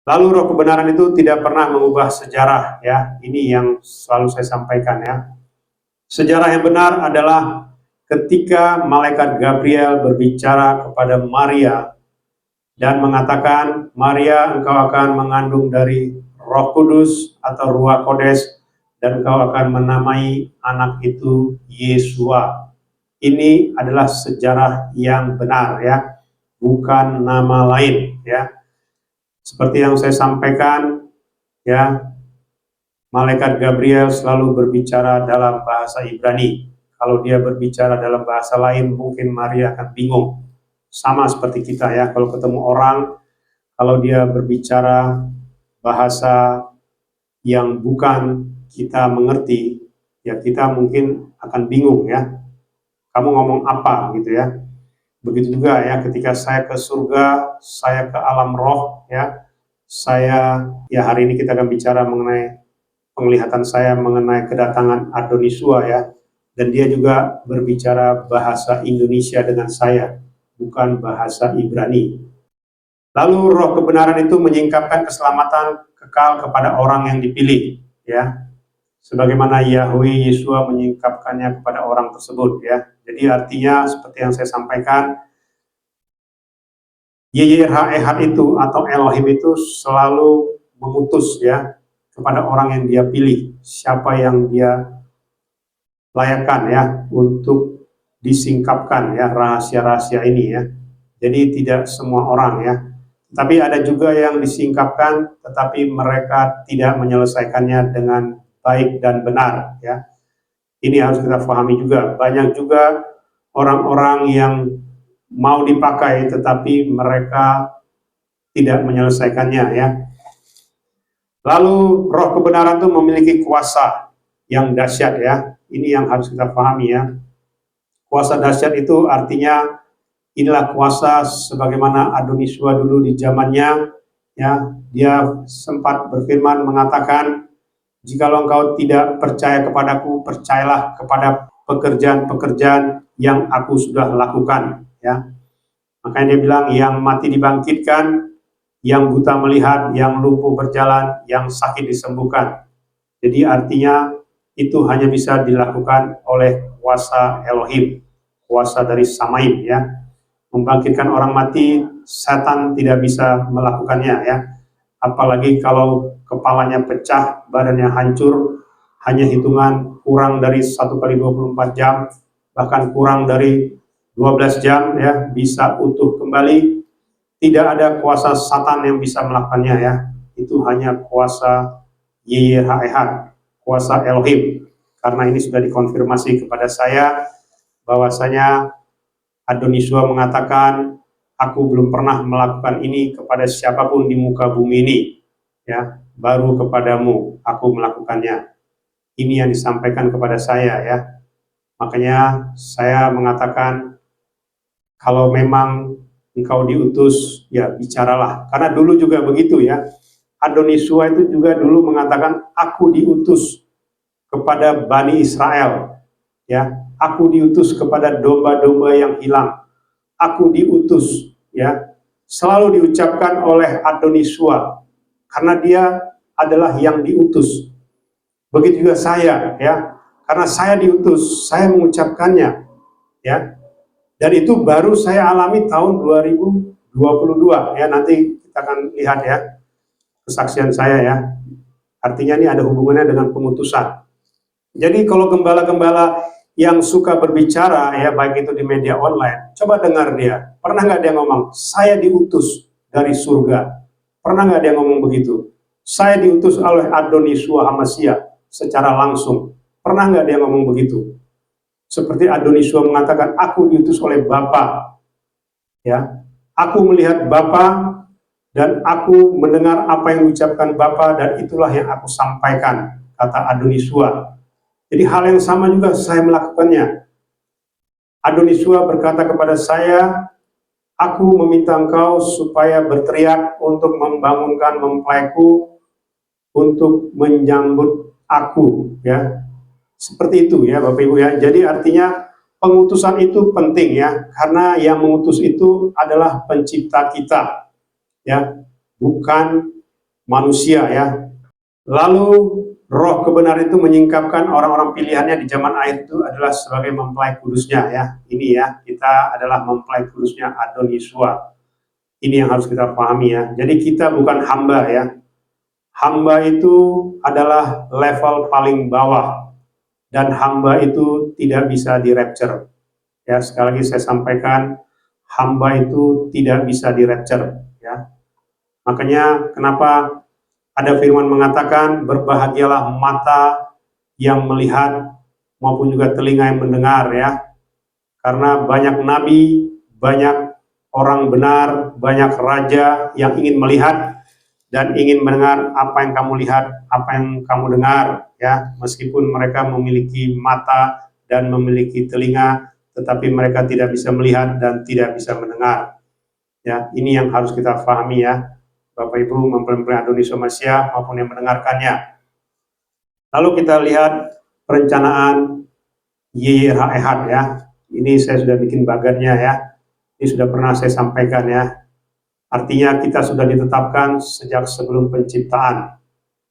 Lalu roh kebenaran itu tidak pernah mengubah sejarah, ya. Ini yang selalu saya sampaikan, ya. Sejarah yang benar adalah ketika malaikat Gabriel berbicara kepada Maria dan mengatakan, Maria, engkau akan mengandung dari Roh Kudus atau Ruach Kodes, dan engkau akan menamai anak itu Yesua. Ini adalah sejarah yang benar, ya, bukan nama lain, ya. Seperti yang saya sampaikan, ya, malaikat Gabriel selalu berbicara dalam bahasa Ibrani. Kalau dia berbicara dalam bahasa lain, mungkin Maria akan bingung. Sama seperti kita, ya, kalau ketemu orang, kalau dia berbicara bahasa yang bukan kita mengerti, ya kita mungkin akan bingung, ya. Kamu ngomong apa, gitu, ya. Begitu juga, ya, ketika saya ke surga, saya ke alam roh, ya, saya, ya, hari ini kita akan bicara mengenai penglihatan saya mengenai kedatangan Adonisua, ya, dan dia juga berbicara bahasa Indonesia dengan saya, bukan bahasa Ibrani. Lalu roh kebenaran itu menyingkapkan keselamatan kekal kepada orang yang dipilih, ya, sebagaimana Yahweh Yesua menyingkapkannya kepada orang tersebut, ya. Jadi artinya seperti yang saya sampaikan, Yeyerahad itu atau Elohim itu selalu mengutus, ya, kepada orang yang dia pilih, siapa yang dia layakkan, ya, untuk disingkapkan, ya, rahasia-rahasia ini, ya. Jadi tidak semua orang, ya. Tapi ada juga yang disingkapkan tetapi mereka tidak menyelesaikannya dengan baik dan benar, ya. Ini harus kita pahami juga. Banyak juga orang-orang yang mau dipakai tetapi mereka tidak menyelesaikannya, ya. Lalu roh kebenaran itu memiliki kuasa yang dahsyat, ya. Ini yang harus kita pahami, ya. Kuasa dahsyat itu artinya inilah kuasa sebagaimana Adonisua dulu di zamannya, ya. Dia sempat berfirman mengatakan, jikalau engkau tidak percaya kepadaku, percayalah kepada pekerjaan-pekerjaan yang aku sudah lakukan, ya. Makanya dia bilang, yang mati dibangkitkan, yang buta melihat, yang lumpuh berjalan, yang sakit disembuhkan. Jadi artinya itu hanya bisa dilakukan oleh kuasa Elohim, kuasa dari Samaim, ya. Membangkitkan orang mati, setan tidak bisa melakukannya, ya. Apalagi kalau kepalanya pecah, badannya hancur, hanya hitungan kurang dari 1 kali 24 jam, bahkan kurang dari 12 jam, ya, bisa utuh kembali. Tidak ada kuasa Satan yang bisa melakukannya, ya. Itu hanya kuasa Yeyerahad, kuasa Elohim. Karena ini sudah dikonfirmasi kepada saya bahwasanya Adonisua mengatakan, aku belum pernah melakukan ini kepada siapapun di muka bumi ini, ya, baru kepadamu aku melakukannya. Ini yang disampaikan kepada saya, ya. Makanya saya mengatakan, kalau memang engkau diutus, ya bicaralah. Karena dulu juga begitu, ya. Adonisua itu juga dulu mengatakan, aku diutus kepada Bani Israel, ya. Aku diutus kepada domba-domba yang hilang. Aku diutus, ya. Selalu diucapkan oleh Adonisua karena dia adalah yang diutus. Begitu juga saya, ya. Karena saya diutus, saya mengucapkannya. ya. Dan itu baru saya alami tahun 2022 ya, nanti kita akan lihat ya kesaksian saya ya. Artinya ini ada hubungannya dengan pengutusan. Jadi kalau gembala-gembala yang suka berbicara ya, baik itu di media online, coba dengar dia. Pernah nggak dia ngomong, saya diutus dari surga? Pernah nggak dia ngomong begitu? Saya diutus oleh Adoni Yeshua HaMashiach secara langsung. Pernah nggak dia ngomong begitu? Seperti Adoni Yeshua mengatakan, aku diutus oleh Bapa. Ya, aku melihat Bapa dan aku mendengar apa yang diucapkan Bapa dan itulah yang aku sampaikan, kata Adoni Yeshua. Jadi hal yang sama juga saya melakukannya. Adoni Yeshua berkata kepada saya, aku meminta engkau supaya berteriak untuk membangunkan mempelaiku untuk menyambut aku, ya. Seperti itu ya Bapak Ibu ya. Jadi artinya pengutusan itu penting ya, karena yang mengutus itu adalah pencipta kita ya, bukan manusia ya. Lalu roh kebenaran itu menyingkapkan orang-orang pilihannya di zaman akhir itu adalah sebagai mempelai kudusnya ya. Ini ya, kita adalah mempelai kudusnya Adoni Yeshua. Ini yang harus kita pahami ya. Jadi kita bukan hamba ya. Hamba itu adalah level paling bawah. Dan hamba itu tidak bisa di-rapture. Ya, sekali lagi saya sampaikan, hamba itu tidak bisa di-rapture. Ya. Makanya kenapa ada firman mengatakan, berbahagialah mata yang melihat maupun juga telinga yang mendengar ya. Karena banyak nabi, banyak orang benar, banyak raja yang ingin melihat dan ingin mendengar apa yang kamu lihat, apa yang kamu dengar ya, meskipun mereka memiliki mata dan memiliki telinga, tetapi mereka tidak bisa melihat dan tidak bisa mendengar. Ya, ini yang harus kita pahami ya, Bapak Ibu mempelai Adoni Yeshua HaMashiach maupun yang mendengarkannya. Lalu kita lihat perencanaan YYRH ya. Ini saya sudah bikin bagannya ya. Ini sudah pernah saya sampaikan ya. Artinya kita sudah ditetapkan sejak sebelum penciptaan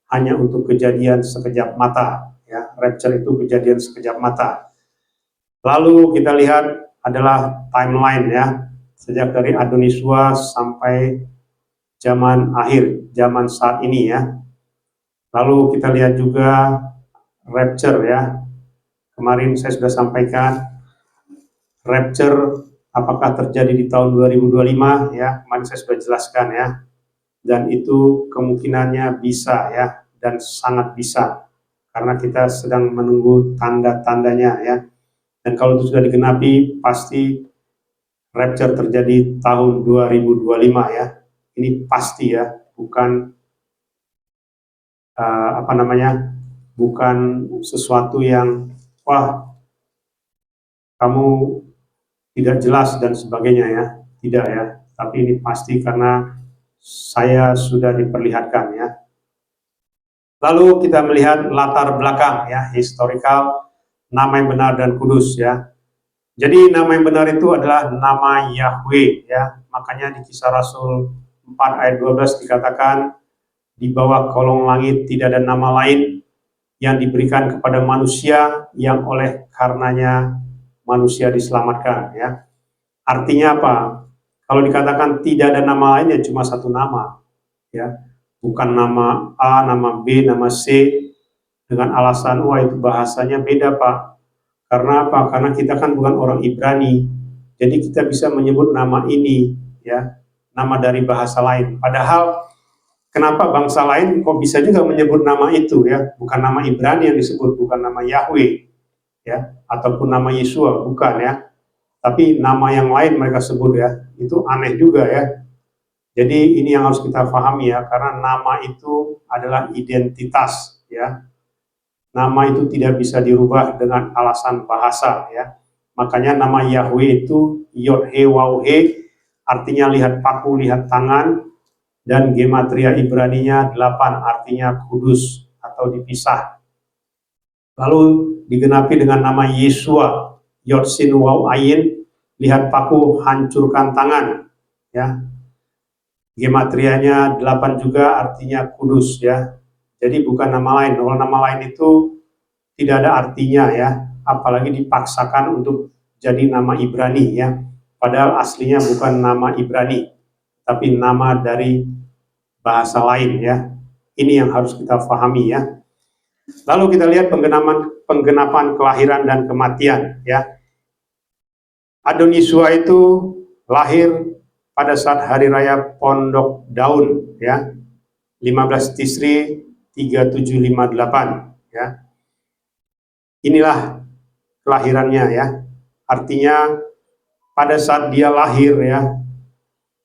hanya untuk kejadian sekejap mata ya. Rapture itu kejadian sekejap mata. Lalu kita lihat adalah timeline ya, sejak dari Adoni Yeshua sampai zaman akhir, zaman saat ini ya. Lalu kita lihat juga rapture ya. Kemarin saya sudah sampaikan rapture apakah terjadi di tahun 2025 ya, kemarin saya sudah jelaskan ya. Dan itu kemungkinannya bisa ya, dan sangat bisa. Karena kita sedang menunggu tanda-tandanya ya. Dan kalau itu sudah digenapi, pasti rapture terjadi tahun 2025 ya. Ini pasti ya, bukan bukan sesuatu yang wah kamu tidak jelas dan sebagainya ya, tidak ya, tapi ini pasti karena saya sudah diperlihatkan ya. Lalu kita melihat latar belakang ya, historical, nama yang benar dan kudus ya. Jadi nama yang benar itu adalah nama Yahweh ya, makanya di Kisah Rasul 4 ayat 12 dikatakan, di bawah kolong langit tidak ada nama lain yang diberikan kepada manusia yang oleh karenanya manusia diselamatkan ya. Artinya apa? Kalau dikatakan tidak ada nama lain ya cuma satu nama ya. Bukan nama A, nama B, nama C dengan alasan wah itu bahasanya beda Pak. Karena apa? Karena kita kan bukan orang Ibrani. Jadi kita bisa menyebut nama ini ya, nama dari bahasa lain. Padahal kenapa bangsa lain kok bisa juga menyebut nama itu ya? Bukan nama Ibrani yang disebut, bukan nama Yahweh ya, ataupun nama Yeshua, bukan ya, tapi nama yang lain mereka sebut ya. Itu aneh juga ya. Jadi ini yang harus kita pahami ya, karena nama itu adalah identitas ya. Nama itu tidak bisa dirubah dengan alasan bahasa ya. Makanya nama Yahweh itu Yod-He Waw-He, artinya lihat paku, lihat tangan, dan gematria Ibraninya 8, artinya kudus atau dipisah. Lalu digenapi dengan nama Yeshua, Yod-Sin Waw-Ayin, lihat paku, hancurkan tangan ya. Gematrianya 8 juga artinya kudus ya. Jadi bukan nama lain. Kalau nama lain itu tidak ada artinya ya, apalagi dipaksakan untuk jadi nama Ibrani ya. Padahal aslinya bukan nama Ibrani, tapi nama dari bahasa lain ya. Ini yang harus kita pahami ya. Lalu kita lihat penggenapan kelahiran dan kematian ya. Adonisua itu lahir pada saat hari raya Pondok Daun ya. 15 Tisri 3758 ya. Inilah kelahirannya ya. Artinya pada saat dia lahir ya,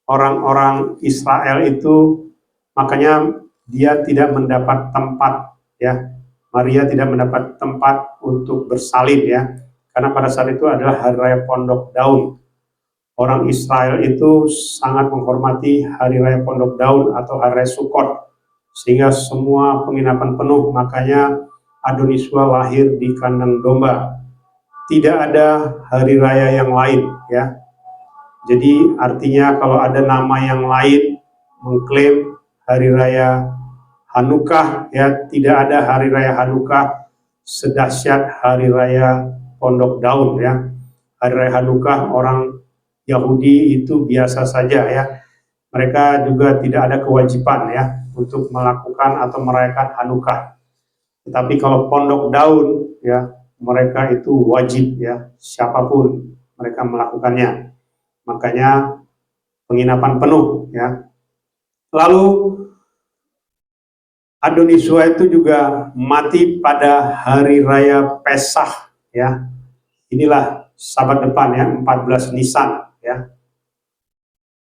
orang-orang Israel itu makanya dia tidak mendapat tempat ya. Maria tidak mendapat tempat untuk bersalin ya. Karena pada saat itu adalah hari raya Pondok Daun. Orang Israel itu sangat menghormati hari raya Pondok Daun atau hari raya Sukkot. Sehingga semua penginapan penuh, makanya Adonisua lahir di kandang domba. Tidak ada hari raya yang lain ya. Jadi artinya kalau ada nama yang lain mengklaim hari raya Hanukkah ya, tidak ada hari raya Hanukkah sedahsyat hari raya Pondok Daun ya. Hari raya Hanukkah orang Yahudi itu biasa saja ya. Mereka juga tidak ada kewajiban ya untuk melakukan atau merayakan Hanukkah. Tetapi kalau Pondok Daun ya, mereka itu wajib ya, siapapun mereka melakukannya. Makanya penginapan penuh ya. Lalu Adonisua itu juga mati pada hari raya Pesach ya. Inilah Sabat depan ya, 14 Nisan ya.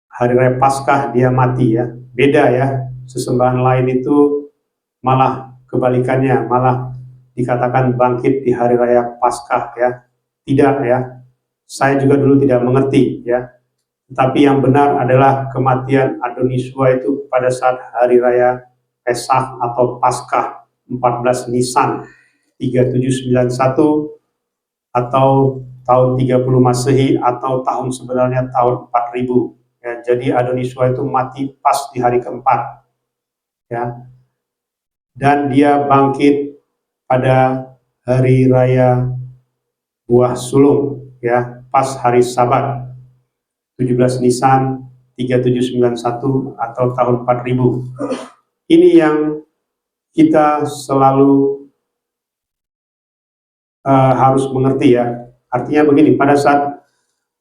Hari raya Paskah dia mati ya. Beda ya. Sesembahan lain itu malah kebalikannya, malah dikatakan bangkit di hari raya Paskah ya. Tidak ya. Saya juga dulu tidak mengerti ya. Tetapi yang benar adalah kematian Adonisua itu pada saat hari raya Pesach atau Paskah 14 Nisan 3791 atau tahun 30 Masehi atau tahun sebenarnya tahun 4000 ya. Jadi Adonisua itu mati pas di hari keempat ya. Dan dia bangkit pada hari raya Buah Sulung ya, pas hari Sabat 17 Nisan 3791 atau tahun 4000. Ini yang kita selalu harus mengerti ya. Artinya begini, pada saat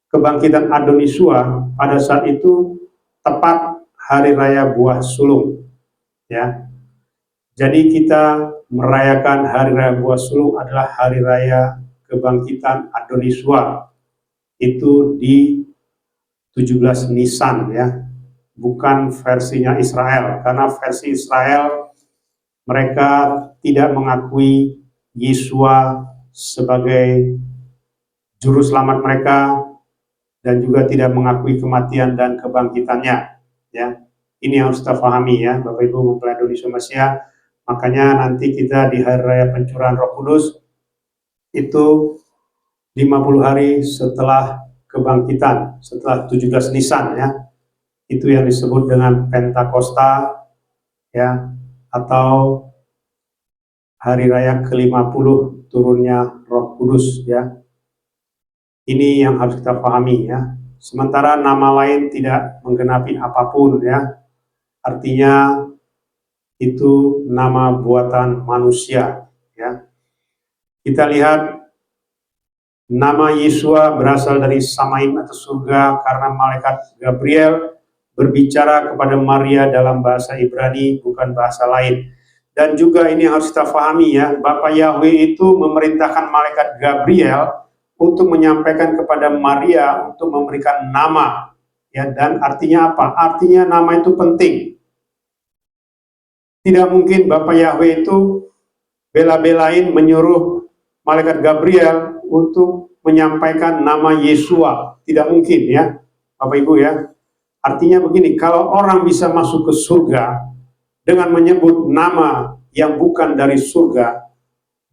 kebangkitan Adonisua, pada saat itu tepat hari raya Buah Sulung ya. Jadi kita merayakan hari raya Buah Sulung adalah hari raya kebangkitan Adonisua. Itu di 17 Nisan ya. Bukan versinya Israel, karena versi Israel mereka tidak mengakui Yesua sebagai juru selamat mereka dan juga tidak mengakui kematian dan kebangkitannya ya. Ini yang harus kita pahami ya, Bapak Ibu mempelai Indonesia Masia. Makanya nanti kita di hari raya pencurahan Roh Kudus itu 50 hari setelah kebangkitan, setelah 17 Nisan ya. Itu yang disebut dengan Pentakosta ya, atau hari raya ke-50 turunnya Roh Kudus ya. Ini yang harus kita pahami ya. Sementara nama lain tidak menggenapi apapun ya. Artinya itu nama buatan manusia ya. Kita lihat nama Yesua berasal dari Samaim atau surga karena malaikat Gabriel berbicara kepada Maria dalam bahasa Ibrani, bukan bahasa lain. Dan juga ini harus kita pahami ya, Bapa Yahweh itu memerintahkan malaikat Gabriel untuk menyampaikan kepada Maria untuk memberikan nama ya. Dan artinya apa? Artinya nama itu penting. Tidak mungkin Bapa Yahweh itu bela-belain menyuruh malaikat Gabriel untuk menyampaikan nama Yesua. Tidak mungkin ya, Bapak Ibu ya. Artinya begini, kalau orang bisa masuk ke surga dengan menyebut nama yang bukan dari surga,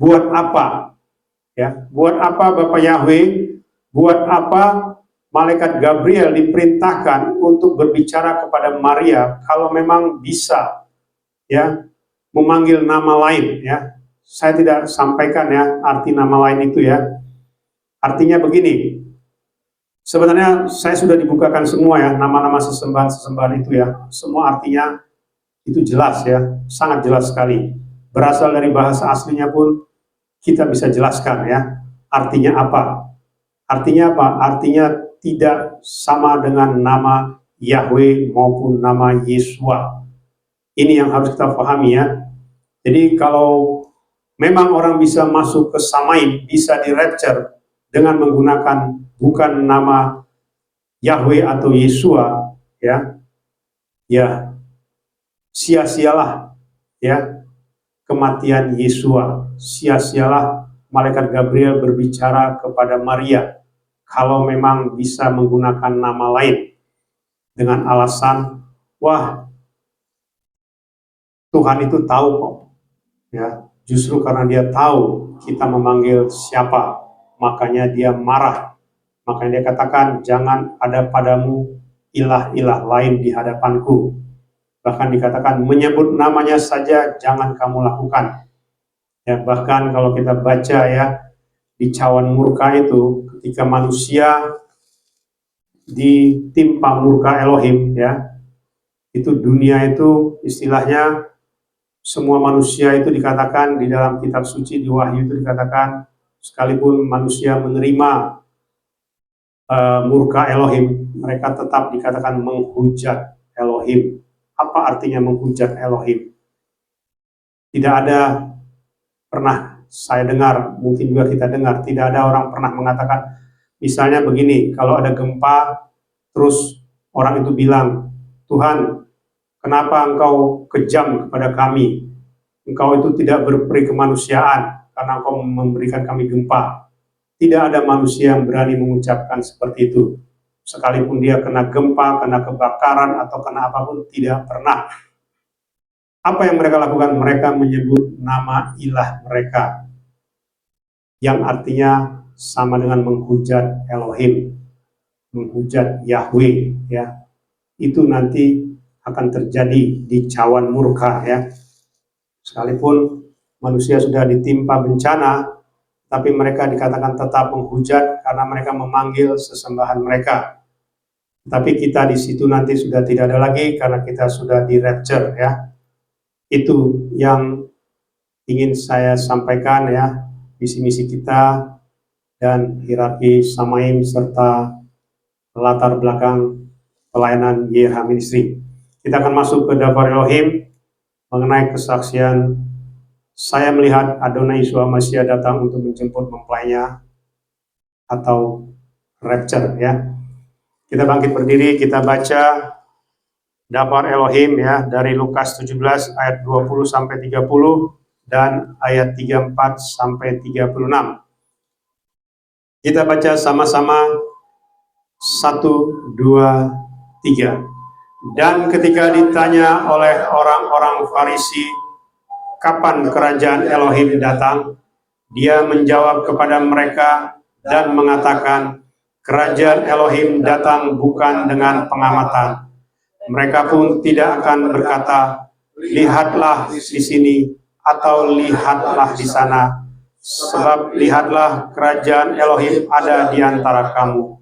buat apa? Ya, buat apa Bapa Yahweh? Buat apa malaikat Gabriel diperintahkan untuk berbicara kepada Maria kalau memang bisa ya memanggil nama lain ya. Saya tidak sampaikan ya arti nama lain itu ya. Artinya begini, sebenarnya saya sudah dibukakan semua ya, nama-nama sesembahan-sesembahan itu ya. Semua artinya itu jelas ya, sangat jelas sekali. Berasal dari bahasa aslinya pun kita bisa jelaskan ya. Artinya apa? Artinya apa? Artinya tidak sama dengan nama Yahweh maupun nama Yesua. Ini yang harus kita pahami ya. Jadi kalau memang orang bisa masuk ke Samaim, bisa di rapture dengan menggunakan bukan nama Yahweh atau Yesua, ya, ya sia-sialah ya kematian Yesua, sia-sialah malaikat Gabriel berbicara kepada Maria kalau memang bisa menggunakan nama lain dengan alasan, wah Tuhan itu tahu kok, ya justru karena dia tahu kita memanggil siapa, makanya dia marah, makanya dia katakan jangan ada padamu ilah-ilah lain di hadapanku. Bahkan dikatakan menyebut namanya saja jangan kamu lakukan. Ya, bahkan kalau kita baca ya di cawan murka itu ketika manusia ditimpa murka Elohim ya, itu dunia itu istilahnya semua manusia itu dikatakan di dalam kitab suci di Wahyu itu dikatakan sekalipun manusia menerima murka Elohim, mereka tetap dikatakan menghujat Elohim. Apa artinya menghujat Elohim? Tidak ada pernah saya dengar, mungkin juga kita dengar, tidak ada orang pernah mengatakan, misalnya begini, kalau ada gempa, terus orang itu bilang, Tuhan, kenapa engkau kejam kepada kami? Engkau itu tidak berperi kemanusiaan, karena engkau memberikan kami gempa. Tidak ada manusia yang berani mengucapkan seperti itu. Sekalipun dia kena gempa, kena kebakaran, atau kena apapun, tidak pernah. Apa yang mereka lakukan? Mereka menyebut nama ilah mereka, yang artinya sama dengan menghujat Elohim, menghujat Yahweh, ya. Itu nanti akan terjadi di cawan murka, ya. Sekalipun manusia sudah ditimpa bencana, tapi mereka dikatakan tetap menghujat karena mereka memanggil sesembahan mereka. Tapi kita di situ nanti sudah tidak ada lagi karena kita sudah di rapture, ya. Itu yang ingin saya sampaikan ya, misi-misi kita dan hierarki Samaim serta latar belakang pelayanan YH Ministry. Kita akan masuk ke dapur Elohim mengenai kesaksian saya melihat Adonai Yeshua Mashiach datang untuk menjemput mempelainya atau rapture ya. Kita bangkit berdiri, kita baca dapur Elohim ya dari Lukas 17 ayat 20 sampai 30 dan ayat 34 sampai 36. Kita baca sama-sama 1, 2, 3. Dan ketika ditanya oleh orang-orang Farisi, kapan kerajaan Elohim datang? Dia menjawab kepada mereka dan mengatakan, kerajaan Elohim datang bukan dengan pengamatan. Mereka pun tidak akan berkata, lihatlah di sini atau lihatlah di sana. Sebab lihatlah kerajaan Elohim ada di antara kamu.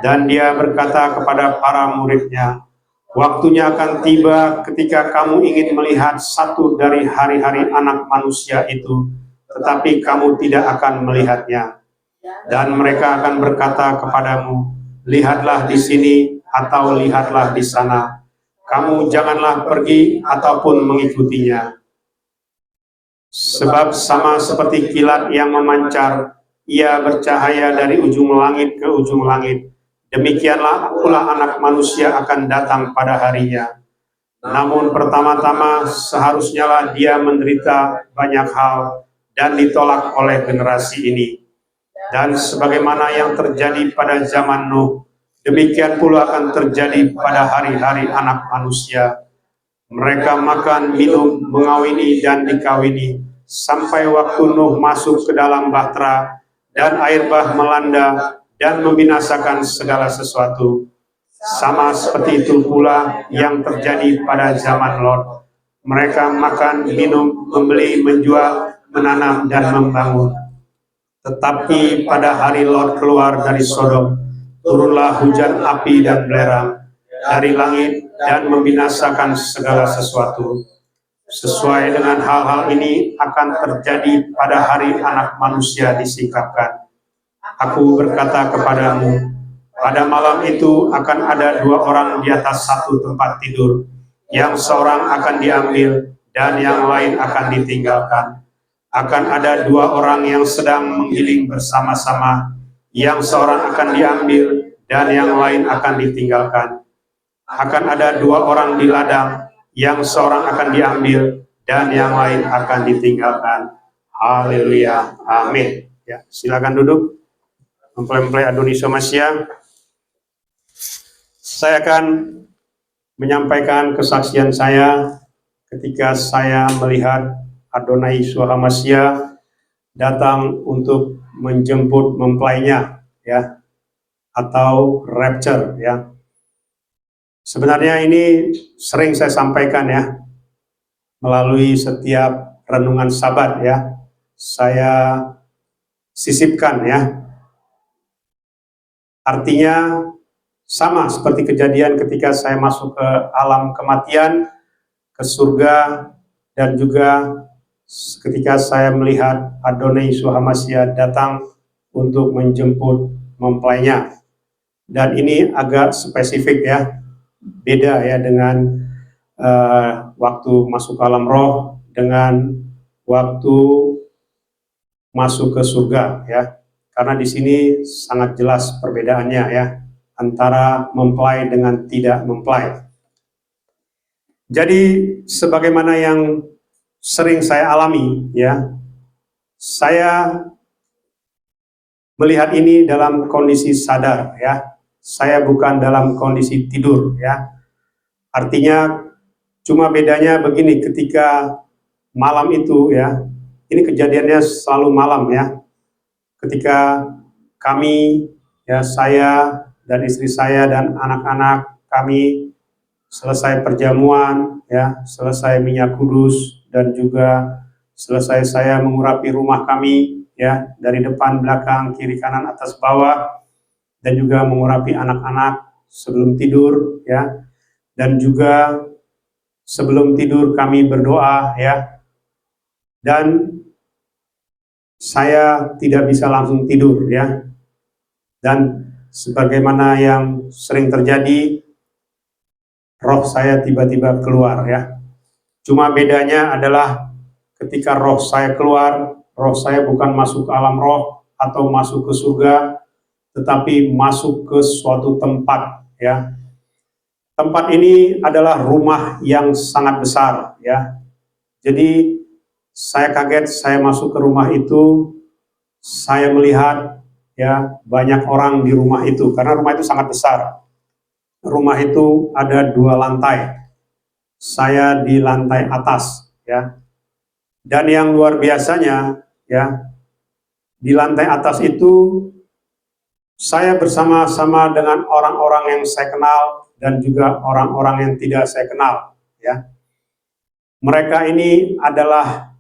Dan dia berkata kepada para muridnya, waktunya akan tiba ketika kamu ingin melihat satu dari hari-hari anak manusia itu, tetapi kamu tidak akan melihatnya. Dan mereka akan berkata kepadamu, lihatlah di sini atau lihatlah di sana. Kamu janganlah pergi ataupun mengikutinya. Sebab sama seperti kilat yang memancar, ia bercahaya dari ujung langit ke ujung langit. Demikianlah pula anak manusia akan datang pada harinya. Namun pertama-tama seharusnya lah dia menderita banyak hal dan ditolak oleh generasi ini. Dan sebagaimana yang terjadi pada zaman Nuh, demikian pula akan terjadi pada hari-hari anak manusia. Mereka makan, minum, mengawini, dan dikawini, sampai waktu Nuh masuk ke dalam bahtera, dan air bah melanda, dan membinasakan segala sesuatu. Sama seperti itu pula yang terjadi pada zaman Lot. Mereka makan, minum, membeli, menjual, menanam, dan membangun. Tetapi pada hari Lot keluar dari Sodom, turunlah hujan api dan belerang dari langit dan membinasakan segala sesuatu. Sesuai dengan hal-hal ini akan terjadi pada hari Anak Manusia disingkapkan. Aku berkata kepadamu, pada malam itu akan ada 2 orang di atas satu tempat tidur, yang seorang akan diambil dan yang lain akan ditinggalkan. Akan ada 2 orang yang sedang menggiling bersama-sama, yang seorang akan diambil dan yang lain akan ditinggalkan. Akan ada 2 orang di ladang, yang seorang akan diambil dan yang lain akan ditinggalkan. Haleluya, amin. Ya, silakan duduk. Mempelai Adoni Somasia. Saya akan menyampaikan kesaksian saya ketika saya melihat Adonai Swahamasya datang untuk menjemput mempelainya, ya, atau rapture, ya. Sebenarnya ini sering saya sampaikan, ya, melalui setiap renungan Sabat, ya. Saya sisipkan, ya. Artinya sama seperti kejadian ketika saya masuk ke alam kematian, ke surga, dan juga ketika saya melihat Adonai Swahamasya datang untuk menjemput mempelainya. Dan ini agak spesifik, ya, beda, ya, dengan waktu masuk alam roh dengan waktu masuk ke surga, ya. Karena di sini sangat jelas perbedaannya, ya, antara mempelai dengan tidak mempelai. Jadi sebagaimana yang sering saya alami, ya, saya melihat ini dalam kondisi sadar, ya. Saya bukan dalam kondisi tidur, ya. Artinya cuma bedanya begini, ketika malam itu, ya, ini kejadiannya selalu malam, ya. Ketika kami, ya, saya dan istri saya dan anak-anak kami selesai perjamuan, ya, selesai minyak kudus, dan juga selesai saya mengurapi rumah kami, ya, dari depan, belakang, kiri, kanan, atas, bawah, dan juga mengurapi anak-anak sebelum tidur, ya, dan juga sebelum tidur kami berdoa, ya, dan saya tidak bisa langsung tidur, ya, dan sebagaimana yang sering terjadi, roh saya tiba-tiba keluar, ya. Cuma bedanya adalah ketika roh saya keluar, roh saya bukan masuk ke alam roh atau masuk ke surga, tetapi masuk ke suatu tempat, ya. Tempat ini adalah rumah yang sangat besar, ya. Jadi saya kaget, saya masuk ke rumah itu, saya melihat, ya, banyak orang di rumah itu, karena rumah itu sangat besar. Rumah itu ada 2 lantai. Saya di lantai atas, ya. Dan yang luar biasanya, ya, di lantai atas itu saya bersama-sama dengan orang-orang yang saya kenal dan juga orang-orang yang tidak saya kenal, ya. Mereka ini adalah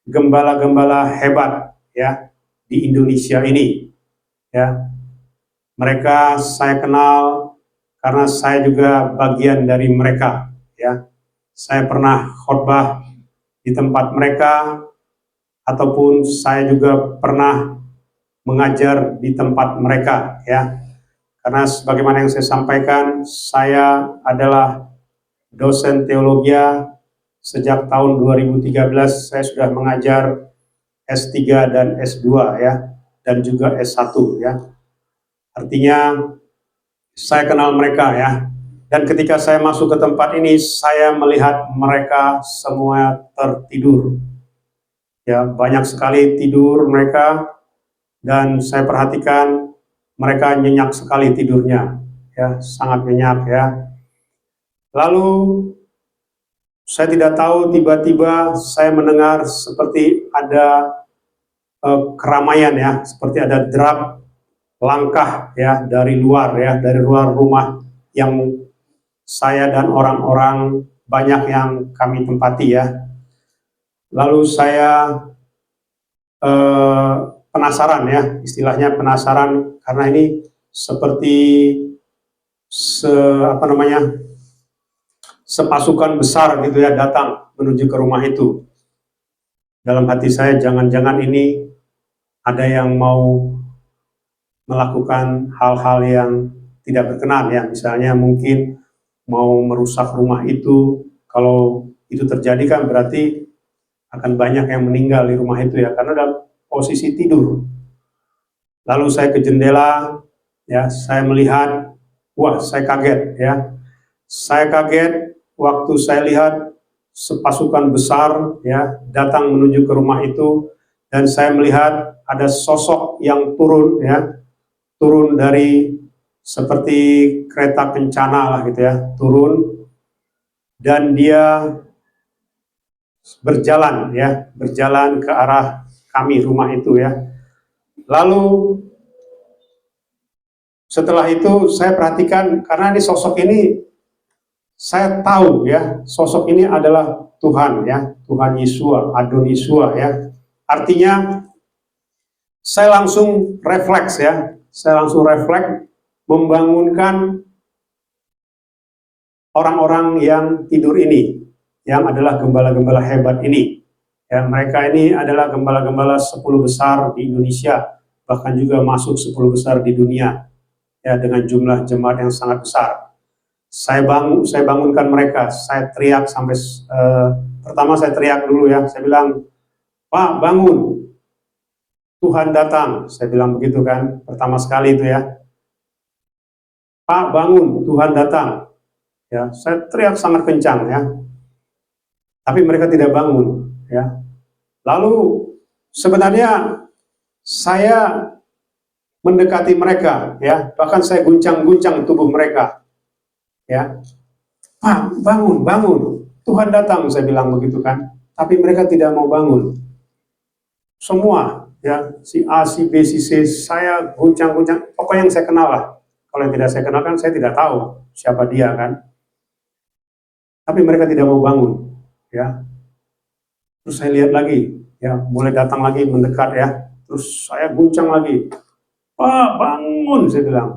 gembala-gembala hebat, ya, di Indonesia ini, ya. Mereka saya kenal karena saya juga bagian dari mereka, ya. Saya pernah khotbah di tempat mereka, ataupun saya juga pernah mengajar di tempat mereka, ya. Karena sebagaimana yang saya sampaikan, saya adalah dosen teologi. Sejak tahun 2013 saya sudah mengajar S3 dan S2, ya, dan juga S1, ya. Artinya saya kenal mereka, ya. Dan ketika saya masuk ke tempat ini, saya melihat mereka semua tertidur, ya, banyak sekali tidur mereka, dan saya perhatikan mereka nyenyak sekali tidurnya, ya, sangat nyenyak, ya. Lalu saya tidak tahu, tiba-tiba saya mendengar seperti ada keramaian, ya, seperti ada derap langkah, ya, dari luar, ya, dari luar rumah yang saya dan orang-orang banyak yang kami tempati, ya. Lalu saya penasaran ya, istilahnya penasaran karena ini seperti sepasukan besar gitu ya datang menuju ke rumah itu. Dalam hati saya, jangan-jangan ini ada yang mau melakukan hal-hal yang tidak berkenan ya, misalnya mungkin mau merusak rumah itu. Kalau itu terjadi kan berarti akan banyak yang meninggal di rumah itu ya, karena dalam posisi tidur. Lalu saya ke jendela ya, saya melihat, wah saya kaget ya. Saya kaget waktu saya lihat sepasukan besar ya datang menuju ke rumah itu, dan saya melihat ada sosok yang turun ya, turun dari seperti kereta kencana lah gitu ya, turun, dan dia berjalan ke arah kami rumah itu ya. Lalu setelah itu saya perhatikan, karena ini sosok ini saya tahu ya, sosok ini adalah Tuhan ya, Tuhan Yesua, Adon Yesua ya. Artinya saya langsung refleks ya, membangunkan orang-orang yang tidur ini, yang adalah gembala-gembala hebat ini. Ya, mereka ini adalah gembala-gembala 10 besar di Indonesia, bahkan juga masuk 10 besar di dunia, ya, dengan jumlah jemaat yang sangat besar. Saya bangunkan mereka, saya teriak sampai, pertama saya teriak dulu ya, saya bilang, Pak bangun, Tuhan datang, saya bilang begitu kan, pertama sekali itu ya. Pak bangun, Tuhan datang. Ya, saya teriak sangat kencang ya. Tapi mereka tidak bangun ya. Lalu sebenarnya saya mendekati mereka ya, bahkan saya guncang-guncang tubuh mereka. Ya. Pak, bangun, bangun. Tuhan datang, saya bilang begitu kan. Tapi mereka tidak mau bangun. Semua ya, si A, si B, si C, saya guncang-guncang, pokoknya yang saya kenal lah. Kalau yang tidak saya kenal kan saya tidak tahu siapa dia kan. Tapi mereka tidak mau bangun, ya. Terus saya lihat lagi, ya, mulai datang lagi mendekat ya. Terus saya guncang lagi, Pak bangun, saya bilang.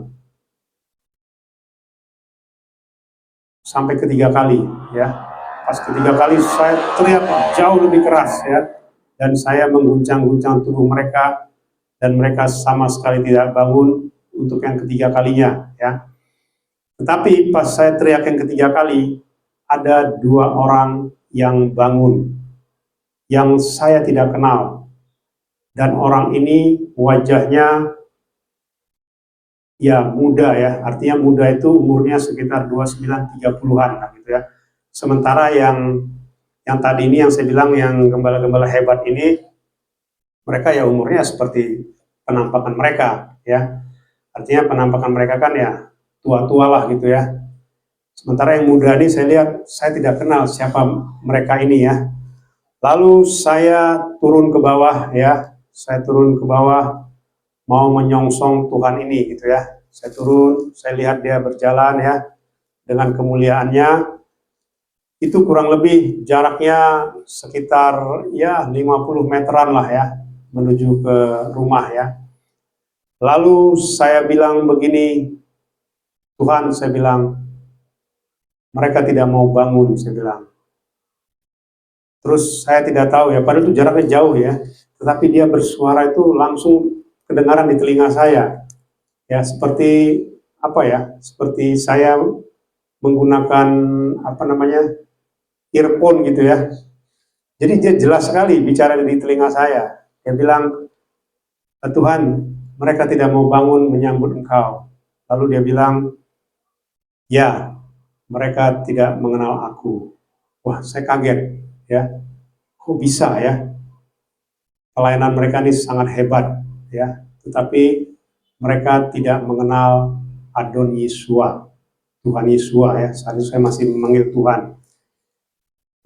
Sampai ketiga kali, ya. Pas ketiga kali saya teriak jauh lebih keras ya, dan saya mengguncang-guncang tubuh mereka, dan mereka sama sekali tidak bangun untuk yang ketiga kalinya ya. Tetapi pas saya teriak yang ketiga kali, ada 2 orang yang bangun yang saya tidak kenal, dan orang ini wajahnya ya muda ya, artinya muda itu umurnya sekitar 29-30-an gitu ya. Sementara yang tadi ini yang saya bilang yang gembala-gembala hebat ini, mereka ya umurnya seperti penampakan mereka ya. Artinya penampakan mereka kan ya tua-tua lah gitu ya. Sementara yang muda ini saya lihat, saya tidak kenal siapa mereka ini ya. Lalu saya turun ke bawah ya, saya turun ke bawah mau menyongsong Tuhan ini gitu ya. Saya turun, saya lihat dia berjalan ya dengan kemuliaannya. Itu kurang lebih jaraknya sekitar ya 50 meteran lah ya menuju ke rumah ya. Lalu saya bilang begini, Tuhan, saya bilang, mereka tidak mau bangun, saya bilang. Terus saya tidak tahu ya, padahal itu jaraknya jauh ya, tetapi dia bersuara itu langsung kedengaran di telinga saya. Ya, seperti apa ya? Seperti saya menggunakan apa namanya? Earphone gitu ya. Jadi dia jelas sekali bicara di telinga saya. Dia bilang, Tuhan, mereka tidak mau bangun menyambut Engkau. Lalu dia bilang, ya, mereka tidak mengenal aku. Wah, saya kaget ya. Kok bisa ya? Pelayanan mereka ini sangat hebat ya. Tetapi mereka tidak mengenal Adon Yesua, Tuhan Yesua ya. Saat itu saya masih memanggil Tuhan.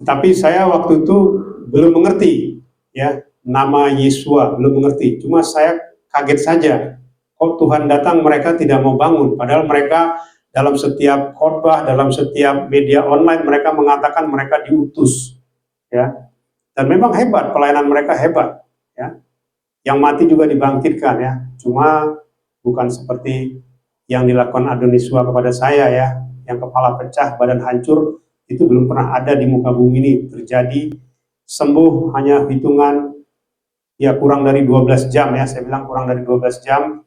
Tetapi saya waktu itu belum mengerti ya nama Yesua, belum mengerti. Cuma saya kaget saja. Kok Tuhan datang mereka tidak mau bangun, padahal mereka dalam setiap khotbah, dalam setiap media online mereka mengatakan mereka diutus ya. Dan memang hebat, pelayanan mereka hebat ya. Yang mati juga dibangkitkan ya. Cuma bukan seperti yang dilakukan Adoniswa kepada saya ya, yang kepala pecah, badan hancur, itu belum pernah ada di muka bumi ini terjadi. Sembuh hanya hitungan ya kurang dari 12 jam ya, saya bilang kurang dari 12 jam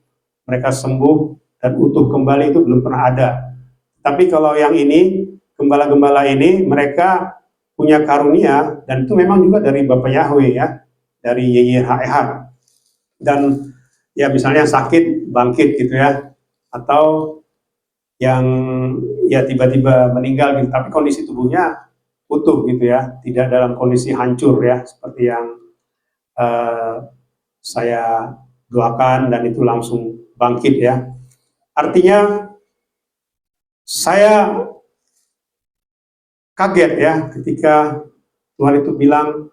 mereka sembuh dan utuh kembali itu belum pernah ada. Tapi kalau yang ini, gembala-gembala ini mereka punya karunia dan itu memang juga dari Bapak Yahweh ya, dari YYHEH. Dan ya misalnya sakit bangkit gitu ya, atau yang ya tiba-tiba meninggal gitu, tapi kondisi tubuhnya utuh gitu ya, tidak dalam kondisi hancur ya, seperti yang saya doakan dan itu langsung bangkit ya. Artinya saya kaget ya ketika Tuhan itu bilang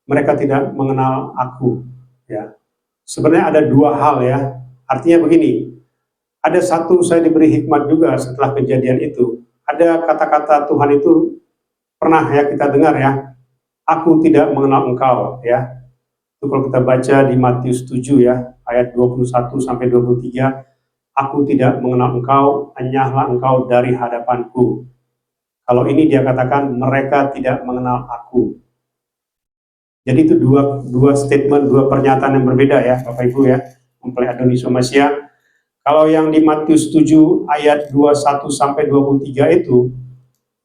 mereka tidak mengenal aku ya. Sebenarnya ada dua hal ya. Artinya begini, ada satu, saya diberi hikmat juga setelah kejadian itu. Ada kata-kata Tuhan itu pernah ya kita dengar ya, aku tidak mengenal engkau ya. Itu kalau kita baca di Matius 7 ya, ayat 21 sampai 23, aku tidak mengenal engkau, enyahlah engkau dari hadapanku. Kalau ini dia katakan mereka tidak mengenal aku. Jadi itu dua statement, dua pernyataan yang berbeda ya Bapak Ibu ya, mempelai Adoniswa Masya. Kalau yang di Matius 7 ayat 21 sampai 23 itu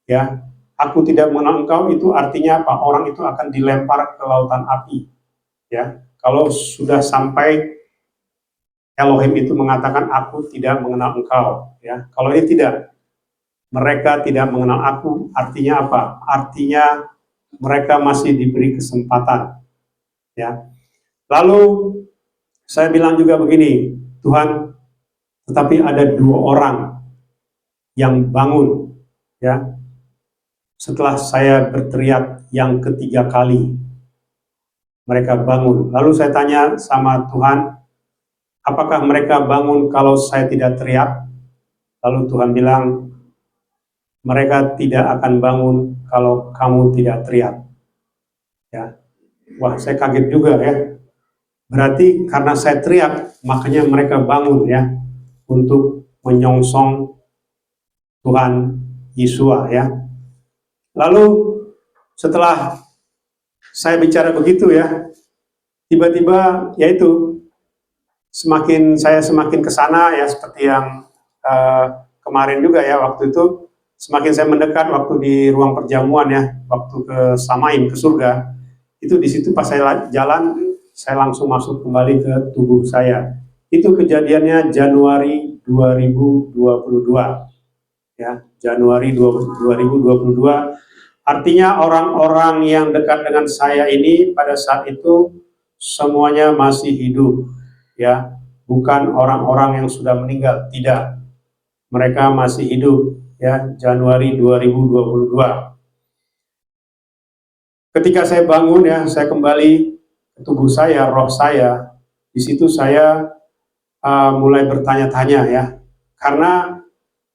ya, aku tidak mengenal engkau, itu artinya apa? Orang itu akan dilempar ke lautan api. Ya, kalau sudah sampai Elohim itu mengatakan aku tidak mengenal engkau ya. Kalau ini tidak, mereka tidak mengenal aku, artinya apa? Artinya mereka masih diberi kesempatan ya. Lalu saya bilang juga begini, Tuhan, tetapi ada dua orang yang bangun ya setelah saya berteriak yang ketiga kali. Mereka bangun. Lalu saya tanya sama Tuhan, apakah mereka bangun kalau saya tidak teriak? Lalu Tuhan bilang, mereka tidak akan bangun kalau kamu tidak teriak. Ya. Wah, saya kaget juga ya. Berarti karena saya teriak, makanya mereka bangun ya untuk menyongsong Tuhan Yesua ya. Lalu setelah saya bicara begitu ya, tiba-tiba yaitu saya semakin ke sana ya, seperti yang kemarin juga ya, waktu itu semakin saya mendekat waktu di ruang perjamuan ya, waktu ke Samaim, ke surga, itu di situ pas saya jalan, saya langsung masuk kembali ke tubuh saya. Itu kejadiannya Januari 2022 ya, Januari 2022. Artinya orang-orang yang dekat dengan saya ini pada saat itu semuanya masih hidup ya, bukan orang-orang yang sudah meninggal, tidak. Mereka masih hidup ya, Januari 2022. Ketika saya bangun ya, saya kembali ke tubuh saya, roh saya, di situ saya mulai bertanya-tanya ya, karena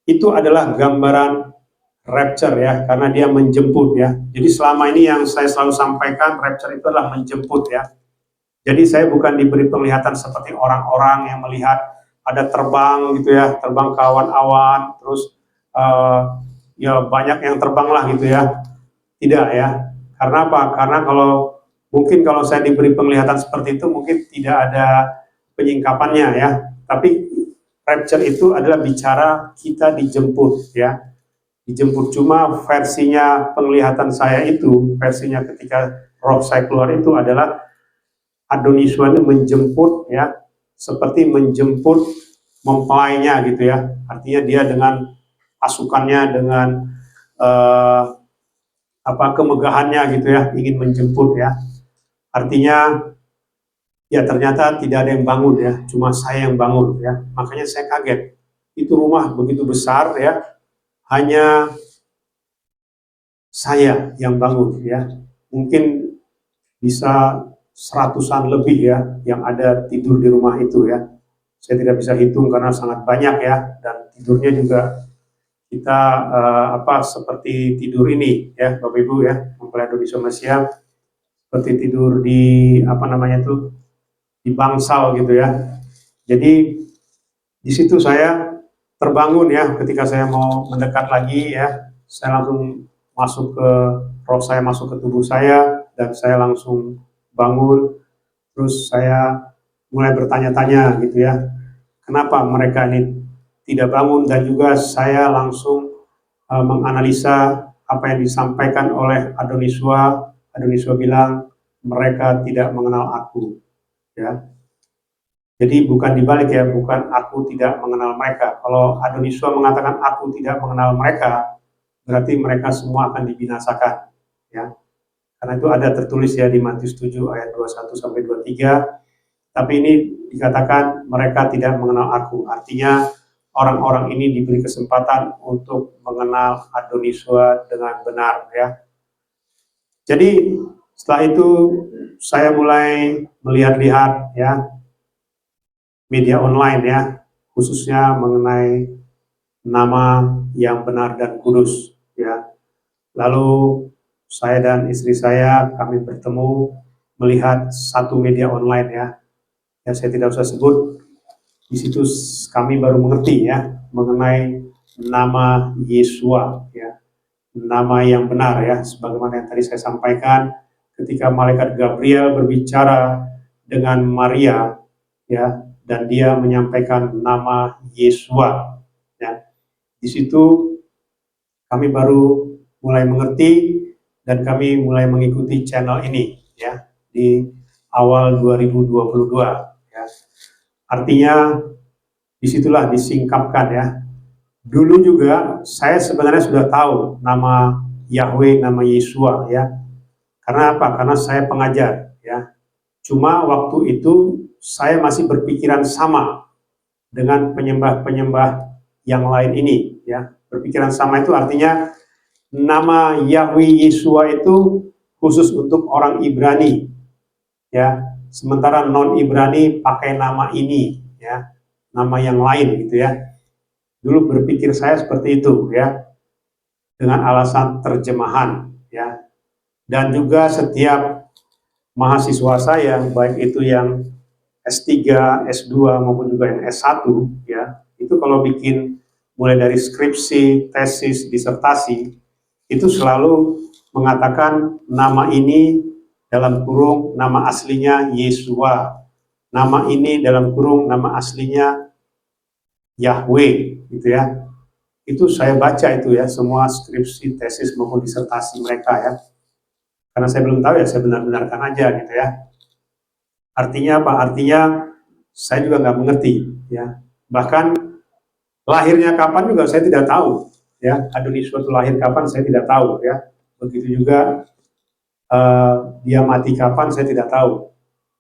itu adalah gambaran rapture ya, karena dia menjemput ya. Jadi selama ini yang saya selalu sampaikan, rapture itu adalah menjemput ya. Jadi saya bukan diberi penglihatan seperti orang-orang yang melihat ada terbang gitu ya, terbang ke awan-awan, terus ya banyak yang terbang lah gitu ya. Tidak ya. Karena apa? Karena kalau saya diberi penglihatan seperti itu, mungkin tidak ada penyingkapannya ya. Tapi rapture itu adalah bicara kita dijemput ya. Dijemput, cuma versinya penglihatan saya itu, versinya ketika roh saya keluar itu adalah Adoniswa ini menjemput ya, seperti menjemput mempelainya gitu ya. Artinya dia dengan pasukannya, dengan kemegahannya gitu ya, ingin menjemput ya. Artinya ya ternyata tidak ada yang bangun ya, cuma saya yang bangun ya. Makanya saya kaget. Itu rumah begitu besar ya, hanya saya yang bangun ya. Mungkin bisa seratusan lebih ya yang ada tidur di rumah itu ya. Saya tidak bisa hitung karena sangat banyak ya, dan tidurnya juga kita seperti tidur ini ya Bapak Ibu ya, mempelai Adoniswa Masya, seperti tidur di di bangsal gitu ya. Jadi di situ saya terbangun ya, ketika saya mau mendekat lagi ya, saya langsung masuk ke roh saya, masuk ke tubuh saya, dan saya langsung bangun. Terus saya mulai bertanya-tanya gitu ya, kenapa mereka ini tidak bangun, dan juga saya langsung menganalisa apa yang disampaikan oleh Adoniswa. Adoniswa bilang mereka tidak mengenal aku ya. Jadi bukan dibalik ya, bukan aku tidak mengenal mereka. Kalau Adoniswa mengatakan aku tidak mengenal mereka, berarti mereka semua akan dibinasakan ya. Karena itu ada tertulis ya di Matius 7 ayat 21 sampai 23. Tapi ini dikatakan mereka tidak mengenal aku. Artinya orang-orang ini diberi kesempatan untuk mengenal Adoniswa dengan benar ya. Jadi setelah itu saya mulai melihat-lihat ya media online ya, khususnya mengenai nama yang benar dan kudus ya. Lalu saya dan istri saya kami bertemu melihat satu media online ya. Ya saya tidak usah sebut. Di situ kami baru mengerti ya mengenai nama Yesua ya. Nama yang benar ya, sebagaimana yang tadi saya sampaikan ketika malaikat Gabriel berbicara dengan Maria ya, dan dia menyampaikan nama Yesua ya. Di situ kami baru mulai mengerti dan kami mulai mengikuti channel ini ya di awal 2022 ya. Artinya disitulah disingkapkan ya. Dulu juga saya sebenarnya sudah tahu nama Yahweh, nama Yesua ya. Karena apa? Karena saya pengajar ya. Cuma waktu itu saya masih berpikiran sama dengan penyembah-penyembah yang lain ini ya. Berpikiran sama itu artinya nama Yahweh Yesua itu khusus untuk orang Ibrani ya. Sementara non Ibrani pakai nama ini ya. Nama yang lain gitu ya. Dulu berpikir saya seperti itu ya, dengan alasan terjemahan ya. Dan juga setiap mahasiswa saya, baik itu yang S3, S2 maupun juga yang S1 ya, itu kalau bikin mulai dari skripsi, tesis, disertasi, itu selalu mengatakan nama ini dalam kurung nama aslinya Yesua, nama ini dalam kurung nama aslinya Yahweh gitu ya. Itu saya baca itu ya, semua skripsi, tesis maupun disertasi mereka ya. Karena saya belum tahu ya, saya benar-benarkan aja gitu ya. Artinya apa? Artinya saya juga nggak mengerti ya. Bahkan lahirnya kapan juga saya tidak tahu ya. Adoniswa itu lahir kapan saya tidak tahu ya. Begitu juga dia mati kapan saya tidak tahu.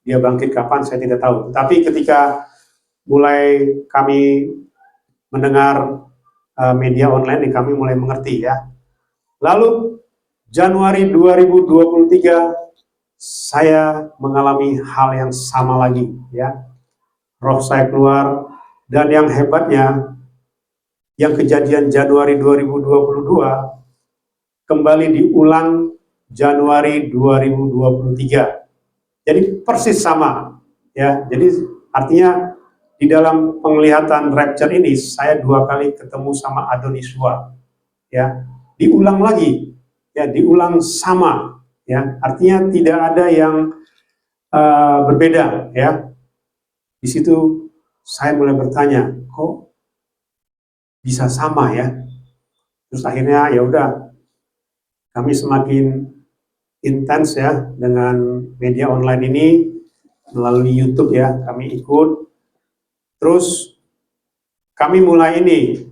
Dia bangkit kapan saya tidak tahu. Tapi ketika mulai kami mendengar media online, kami mulai mengerti ya. Lalu Januari 2023 saya mengalami hal yang sama lagi ya. Roh saya keluar, dan yang hebatnya yang kejadian Januari 2022 kembali diulang Januari 2023. Jadi persis sama ya. Jadi artinya di dalam penglihatan rapture ini saya 2 kali ketemu sama Adoniswa ya, diulang lagi ya, diulang sama ya, artinya tidak ada yang berbeda ya. Di situ saya mulai bertanya, kok bisa sama ya. Terus akhirnya ya udah, kami semakin intens ya dengan media online ini melalui YouTube ya, kami ikut. Terus kami mulai ini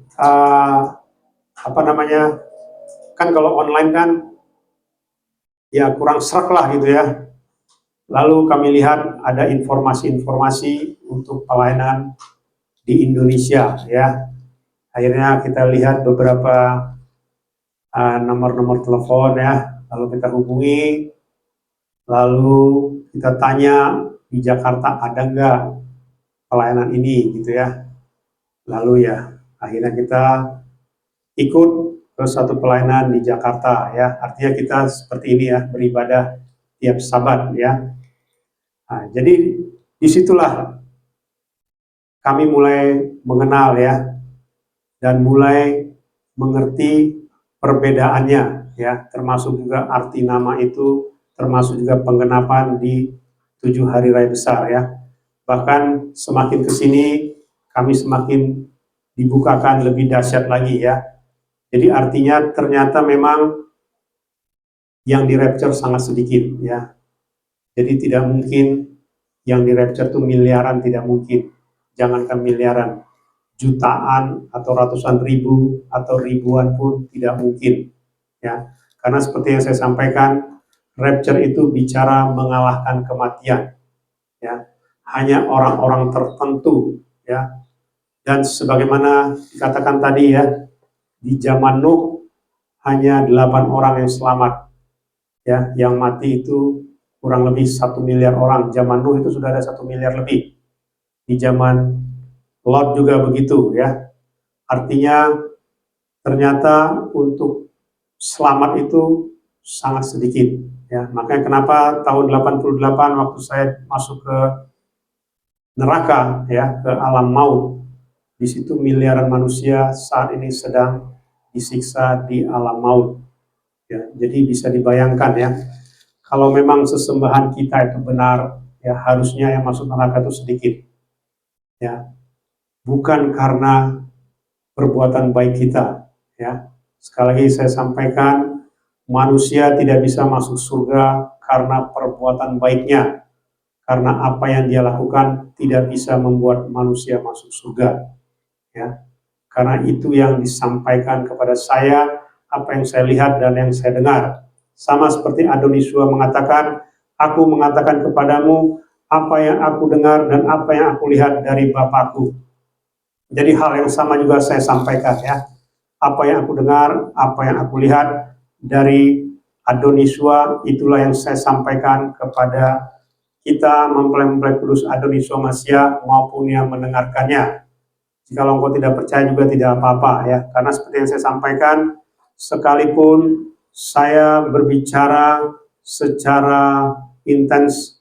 kan kalau online kan ya kurang serak lah gitu ya. Lalu kami lihat ada informasi-informasi untuk pelayanan di Indonesia ya. Akhirnya kita lihat beberapa nomor-nomor telepon ya, lalu kita hubungi, lalu kita tanya di Jakarta ada nggak pelayanan ini gitu ya. Lalu ya akhirnya kita ikut ke satu pelayanan di Jakarta ya. Artinya kita seperti ini ya, beribadah tiap Sabat ya. Nah, jadi disitulah kami mulai mengenal ya, dan mulai mengerti perbedaannya ya, termasuk juga arti nama itu, termasuk juga penggenapan di 7 hari raya besar ya. Bahkan semakin ke sini kami semakin dibukakan lebih dahsyat lagi ya. Jadi artinya ternyata memang yang di rapture sangat sedikit ya. Jadi tidak mungkin yang di rapture itu miliaran, tidak mungkin. Jangankan miliaran, jutaan atau ratusan ribu atau ribuan pun tidak mungkin ya. Karena seperti yang saya sampaikan, rapture itu bicara mengalahkan kematian ya. Hanya orang-orang tertentu ya. Dan sebagaimana dikatakan tadi ya, di zaman Nuh hanya 8 orang yang selamat ya, yang mati itu kurang lebih 1 miliar orang. Zaman Nuh itu sudah ada 1 miliar lebih. Di zaman Lot juga begitu ya. Artinya ternyata untuk selamat itu sangat sedikit ya. Makanya kenapa tahun 88 waktu saya masuk ke neraka ya, ke alam maut, di situ miliaran manusia saat ini sedang disiksa di alam maut ya. Jadi bisa dibayangkan ya, kalau memang sesembahan kita itu benar ya, harusnya yang masuk neraka itu sedikit ya. Bukan karena perbuatan baik kita ya. Sekali lagi saya sampaikan, manusia tidak bisa masuk surga karena perbuatan baiknya, karena apa yang dia lakukan tidak bisa membuat manusia masuk surga ya. Karena itu yang disampaikan kepada saya, apa yang saya lihat dan yang saya dengar. Sama seperti Adonisua mengatakan, aku mengatakan kepadamu apa yang aku dengar dan apa yang aku lihat dari Bapakku. Jadi hal yang sama juga saya sampaikan ya. Apa yang aku dengar, apa yang aku lihat dari Adonisua, itulah yang saya sampaikan kepada kita mempelai-mempelai kudus Adonisua Masya maupun yang mendengarkannya. Jika engkau tidak percaya juga tidak apa-apa ya. Karena seperti yang saya sampaikan, sekalipun saya berbicara secara intens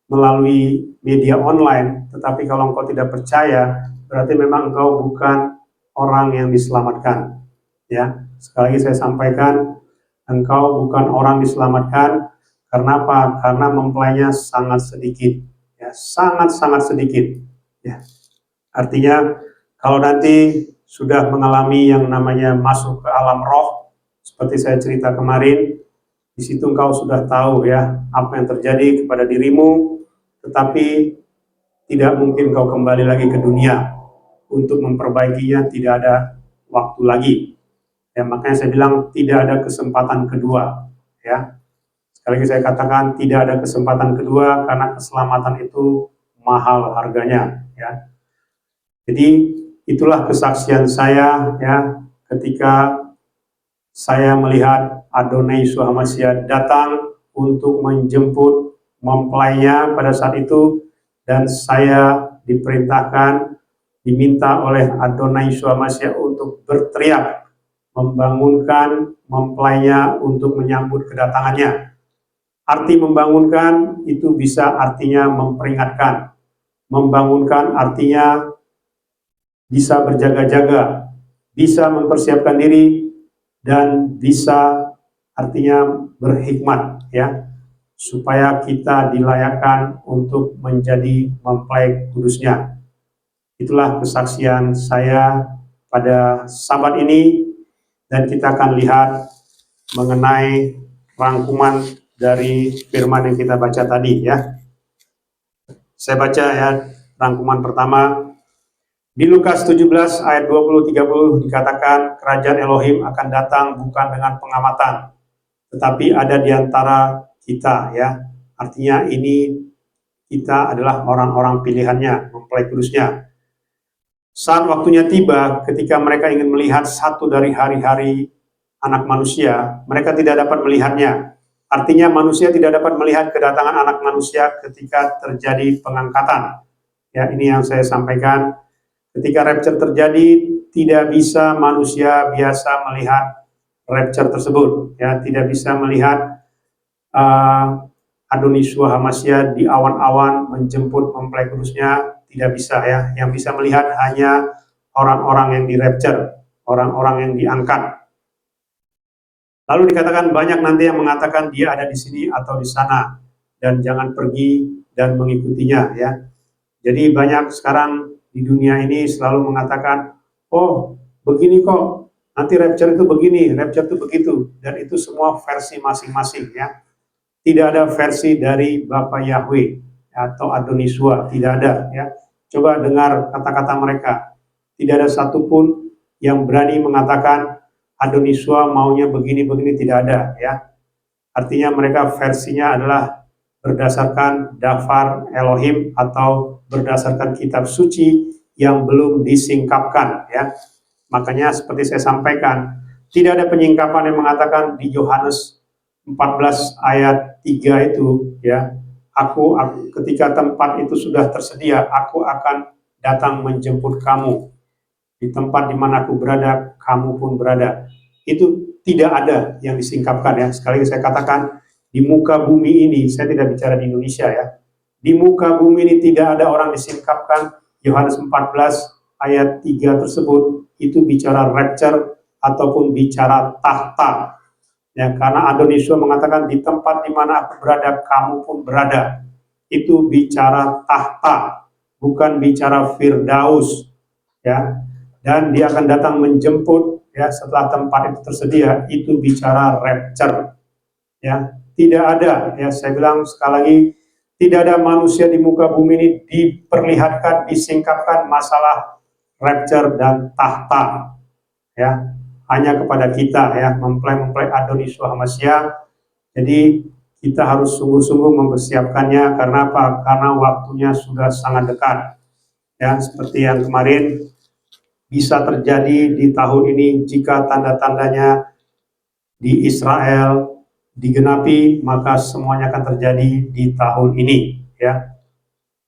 melalui media online, tetapi kalau engkau tidak percaya, berarti memang engkau bukan orang yang diselamatkan ya. Sekali lagi saya sampaikan, engkau bukan orang diselamatkan. Karena apa? Karena mempelainya sangat sedikit ya, sangat-sangat sedikit ya. Artinya kalau nanti sudah mengalami yang namanya masuk ke alam roh, seperti saya cerita kemarin, di situ engkau sudah tahu ya apa yang terjadi kepada dirimu, tetapi tidak mungkin kau kembali lagi ke dunia. Untuk memperbaikinya tidak ada waktu lagi ya. Makanya saya bilang tidak ada kesempatan kedua ya. Sekali lagi saya katakan tidak ada kesempatan kedua, karena keselamatan itu mahal harganya ya. Jadi itulah kesaksian saya ya, ketika saya melihat Adonai Yeshua Mashiach datang untuk menjemput mempelainya pada saat itu, dan saya diperintahkan, diminta oleh Adonai Yeshua Mashiach untuk berteriak, membangunkan mempelainya untuk menyambut kedatangannya. Arti membangunkan itu bisa artinya memperingatkan. Membangunkan artinya bisa berjaga-jaga, bisa mempersiapkan diri, dan bisa artinya berhikmat ya, supaya kita dilayakkan untuk menjadi mempelai kudusnya. Itulah kesaksian saya pada Sabat ini, dan kita akan lihat mengenai rangkuman dari firman yang kita baca tadi ya. Saya baca ya rangkuman pertama. Di Lukas 17 ayat 20-30 dikatakan, kerajaan Elohim akan datang bukan dengan pengamatan, tetapi ada di antara kita ya. Artinya ini kita adalah orang-orang pilihannya, mempelai kudusnya. Saat waktunya tiba, ketika mereka ingin melihat satu dari hari-hari anak manusia, mereka tidak dapat melihatnya. Artinya manusia tidak dapat melihat kedatangan anak manusia ketika terjadi pengangkatan. Ya, ini yang saya sampaikan. Ketika rapture terjadi, tidak bisa manusia biasa melihat rapture tersebut. Ya, tidak bisa melihat Adonisua Hamasya di awan-awan menjemput mempelai kudusnya, tidak bisa ya. Yang bisa melihat hanya orang-orang yang di-rapture, orang-orang yang diangkat. Lalu dikatakan banyak nanti yang mengatakan dia ada di sini atau di sana, dan jangan pergi dan mengikutinya ya. Jadi banyak sekarang di dunia ini selalu mengatakan, oh begini kok, nanti rapture itu begini, rapture itu begitu, dan itu semua versi masing-masing ya. Tidak ada versi dari Bapa Yahweh atau Adonisua, tidak ada ya. Coba dengar kata-kata mereka, tidak ada satupun yang berani mengatakan Adonisua maunya begini-begini, tidak ada ya. Artinya mereka versinya adalah berdasarkan daftar Elohim atau berdasarkan kitab suci yang belum disingkapkan ya. Makanya seperti saya sampaikan, tidak ada penyingkapan yang mengatakan di Yohanes 14 ayat 3 itu ya, aku ketika tempat itu sudah tersedia, aku akan datang menjemput kamu. Di tempat di mana aku berada, kamu pun berada. Itu tidak ada yang disingkapkan ya. Sekali lagi saya katakan, di muka bumi ini, saya tidak bicara di Indonesia ya, di muka bumi ini tidak ada orang disingkapkan Yohanes 14 ayat 3 tersebut, itu bicara rapture ataupun bicara tahta. Ya, karena Adonisua mengatakan di tempat di mana aku berada, kamu pun berada. Itu bicara tahta, bukan bicara Firdaus ya. Dan dia akan datang menjemput ya setelah tempat itu tersedia, itu bicara rapture ya. Tidak ada ya, saya bilang sekali lagi, tidak ada manusia di muka bumi ini diperlihatkan, disingkapkan masalah rapture dan tahta ya, hanya kepada kita ya, mempelai-mempelai Adonisua Hamasya. Jadi kita harus sungguh-sungguh mempersiapkannya. Karena apa? Karena waktunya sudah sangat dekat ya, seperti yang kemarin bisa terjadi di tahun ini. Jika tanda-tandanya di Israel digenapi, maka semuanya akan terjadi di tahun ini ya.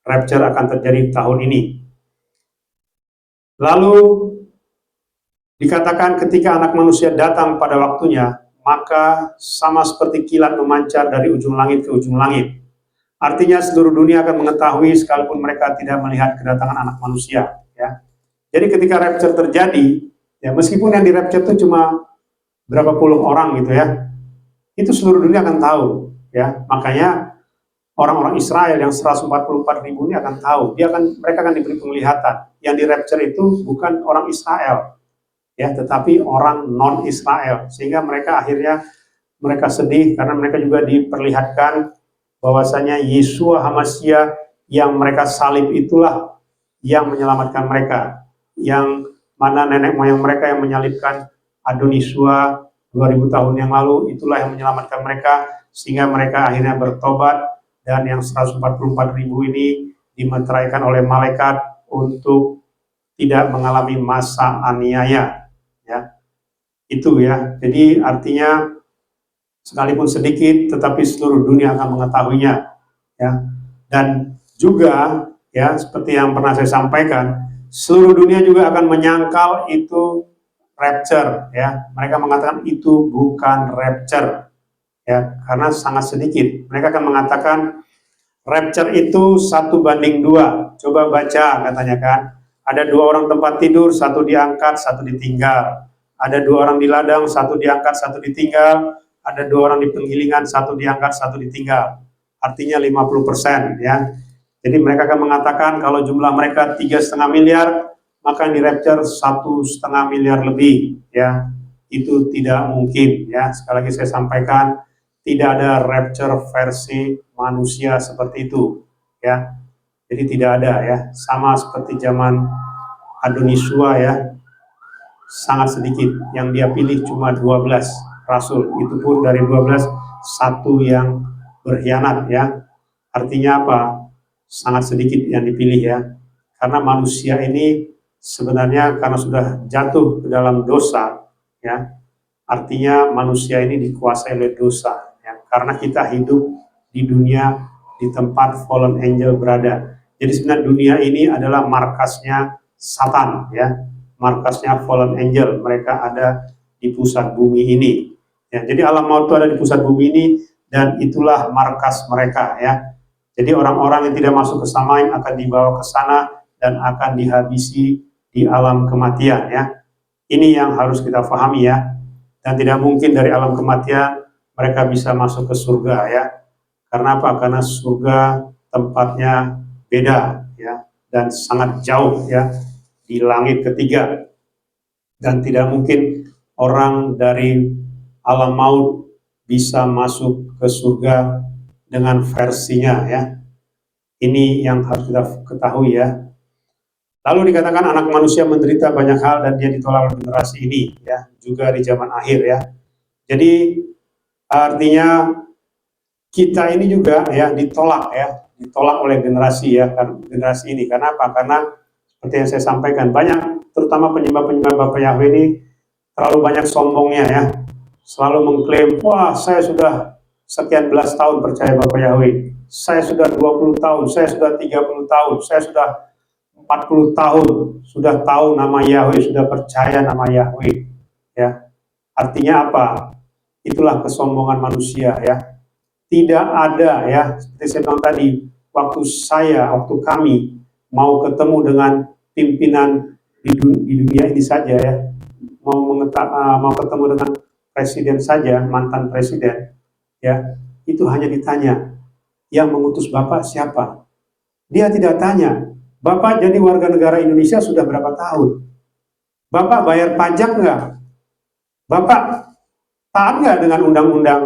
Rapture akan terjadi di tahun ini. Lalu dikatakan ketika anak manusia datang pada waktunya, maka sama seperti kilat memancar dari ujung langit ke ujung langit. Artinya seluruh dunia akan mengetahui sekalipun mereka tidak melihat kedatangan anak manusia ya. Jadi ketika rapture terjadi, ya meskipun yang di rapture itu cuma berapa puluh orang gitu ya, itu seluruh dunia akan tahu ya. Makanya orang-orang Israel yang 144.000 ini akan tahu, mereka akan diberi penglihatan. Yang di rapture itu bukan orang Israel ya, tetapi orang non Israel, sehingga mereka akhirnya mereka sedih karena mereka juga diperlihatkan bahwasanya Yeshua Hamasya yang mereka salib itulah yang menyelamatkan mereka, yang mana nenek moyang mereka yang menyalibkan Adonisua 2000 tahun yang lalu, itulah yang menyelamatkan mereka, sehingga mereka akhirnya bertobat, dan yang 144.000 ini dimeteraikan oleh malaikat untuk tidak mengalami masa aniaya ya. Itu ya, jadi artinya sekalipun sedikit tetapi seluruh dunia akan mengetahuinya ya. Dan juga ya, seperti yang pernah saya sampaikan, seluruh dunia juga akan menyangkal itu rapture ya. Mereka mengatakan itu bukan rapture ya, karena sangat sedikit. Mereka akan mengatakan rapture itu 1:2. Coba baca, katanya kan, ada 2 orang tempat tidur, 1 diangkat, 1 ditinggal. Ada 2 orang di ladang, 1 diangkat, 1 ditinggal. Ada 2 orang di penggilingan, 1 diangkat, 1 ditinggal. Artinya 50% ya. Jadi mereka akan mengatakan kalau jumlah mereka 3,5 miliar, maka di rapture 1,5 miliar lebih ya. Itu tidak mungkin ya. Sekali lagi saya sampaikan, tidak ada rapture versi manusia seperti itu ya. Jadi tidak ada ya. Sama seperti zaman Adonisua ya, sangat sedikit yang dia pilih, cuma 12 rasul. Itu pun dari 12 1 yang berkhianat ya. Artinya apa? Sangat sedikit yang dipilih ya. Karena manusia ini sebenarnya karena sudah jatuh ke dalam dosa ya. Artinya manusia ini dikuasai oleh dosa ya. Karena kita hidup di dunia di tempat fallen angel berada. Jadi sebenarnya dunia ini adalah markasnya Satan ya. Markasnya fallen angel, mereka ada di pusat bumi ini ya. Jadi alam maut itu ada di pusat bumi ini, dan itulah markas mereka ya. Jadi orang-orang yang tidak masuk ke Samaim akan dibawa ke sana dan akan dihabisi di alam kematian ya. Ini yang harus kita pahami ya. Dan tidak mungkin dari alam kematian mereka bisa masuk ke surga ya. Karena apa? Karena surga tempatnya beda ya dan sangat jauh ya di langit ketiga. Dan tidak mungkin orang dari alam maut bisa masuk ke surga dengan versinya ya. Ini yang harus kita ketahui ya. Lalu dikatakan anak manusia menderita banyak hal dan dia ditolak oleh generasi ini ya, juga di zaman akhir ya. Jadi artinya kita ini juga ya ditolak oleh generasi ya, generasi ini. Karena apa? Karena seperti yang saya sampaikan, banyak terutama penyembah-penyembah Bapak Yahweh ini terlalu banyak sombongnya ya. Selalu mengklaim, wah saya sudah sekian belas tahun percaya Bapak Yahweh. Saya sudah 20 tahun, saya sudah 30 tahun, saya sudah 40 tahun, sudah tahu nama Yahweh, sudah percaya nama Yahweh. Ya. Artinya apa? Itulah kesombongan manusia ya. Tidak ada ya, seperti saya bilang tadi, waktu kami mau ketemu dengan pimpinan di dunia ini saja ya, mau ketemu dengan presiden saja, mantan presiden ya, itu hanya ditanya, yang mengutus Bapak siapa? Dia tidak tanya, Bapak jadi warga negara Indonesia sudah berapa tahun? Bapak bayar pajak nggak? Bapak taat nggak dengan undang-undang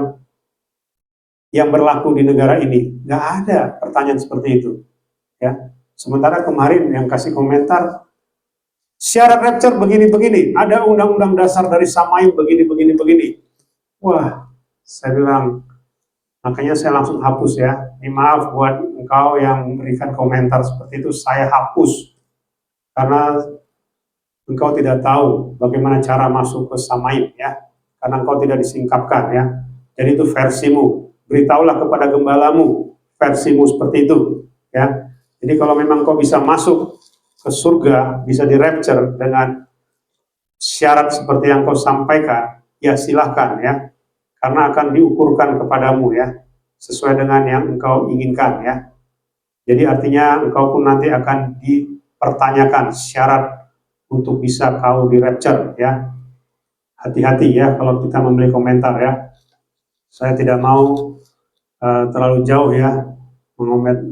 yang berlaku di negara ini? Nggak ada pertanyaan seperti itu. Ya. Sementara kemarin yang kasih komentar, syarat rapture begini-begini, ada undang-undang dasar dari Samaim begini-begini. Wah, saya bilang, makanya saya langsung hapus ya. Ini maaf buat engkau yang memberikan komentar seperti itu, saya hapus. Karena engkau tidak tahu bagaimana cara masuk ke Samaim ya. Karena engkau tidak disingkapkan ya. Jadi itu versimu. Beritahulah kepada gembalamu versimu seperti itu ya. Jadi kalau memang engkau bisa masuk ke surga, bisa di rapture dengan syarat seperti yang kau sampaikan, ya silahkan ya. Karena akan diukurkan kepadamu ya, sesuai dengan yang engkau inginkan ya. Jadi artinya engkau pun nanti akan dipertanyakan syarat untuk bisa kau di rapture ya. Hati-hati ya kalau kita membeli komentar ya. Saya tidak mau terlalu jauh ya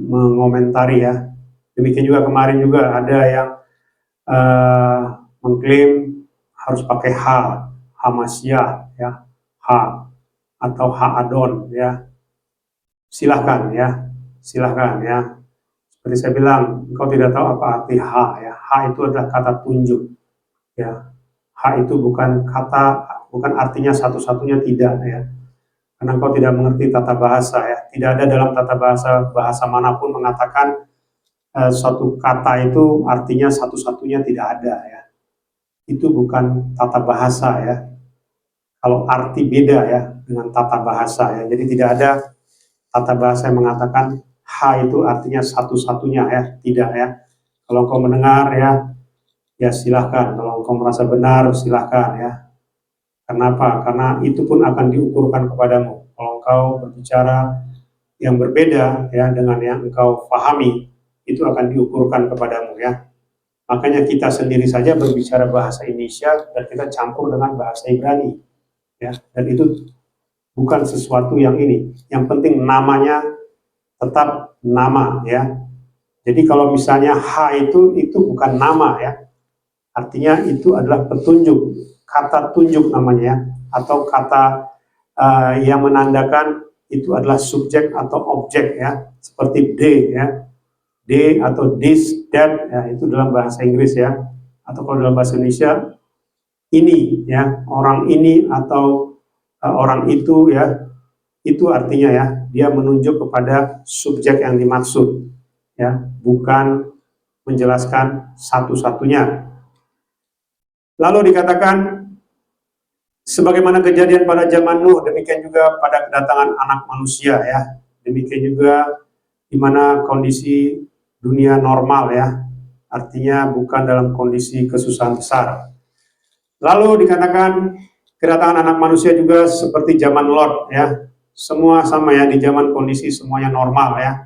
mengomentari ya. Demikian juga kemarin juga ada yang mengklaim harus pakai H Masyiah ya, H atau Adon ya, silahkan ya, seperti saya bilang, engkau tidak tahu apa arti H ya. H itu adalah kata tunjuk ya. H itu bukan artinya satu-satunya, tidak ya, karena engkau tidak mengerti tata bahasa ya. Tidak ada dalam tata bahasa manapun mengatakan suatu kata itu artinya satu-satunya, tidak ada ya. Itu bukan tata bahasa ya. Kalau arti beda ya dengan tata bahasa ya. Jadi tidak ada tata bahasa yang mengatakan H itu artinya satu-satunya ya, tidak ya. Kalau engkau mendengar ya silahkan. Kalau engkau merasa benar silahkan ya. Kenapa? Karena itu pun akan diukurkan kepadamu. Kalau engkau berbicara yang berbeda ya dengan yang engkau pahami, itu akan diukurkan kepadamu ya. Makanya kita sendiri saja berbicara bahasa Indonesia dan kita campur dengan bahasa Ibrani. Ya, dan itu bukan sesuatu yang ini. Yang penting namanya tetap nama ya. Jadi kalau misalnya H itu bukan nama ya. Artinya itu adalah petunjuk, kata tunjuk namanya ya, atau kata yang menandakan itu adalah subjek atau objek ya, seperti D ya. D atau this, that ya, itu dalam bahasa Inggris ya. Atau kalau dalam bahasa Indonesia ini ya, orang ini atau orang itu ya, itu artinya ya, dia menunjuk kepada subjek yang dimaksud ya, bukan menjelaskan satu-satunya. Lalu dikatakan sebagaimana kejadian pada zaman Nuh, demikian juga pada kedatangan anak manusia ya, demikian juga di mana kondisi dunia normal ya, artinya bukan dalam kondisi kesusahan besar. Lalu dikatakan kedatangan anak manusia juga seperti zaman Lot ya, semua sama ya, di zaman kondisi semuanya normal ya.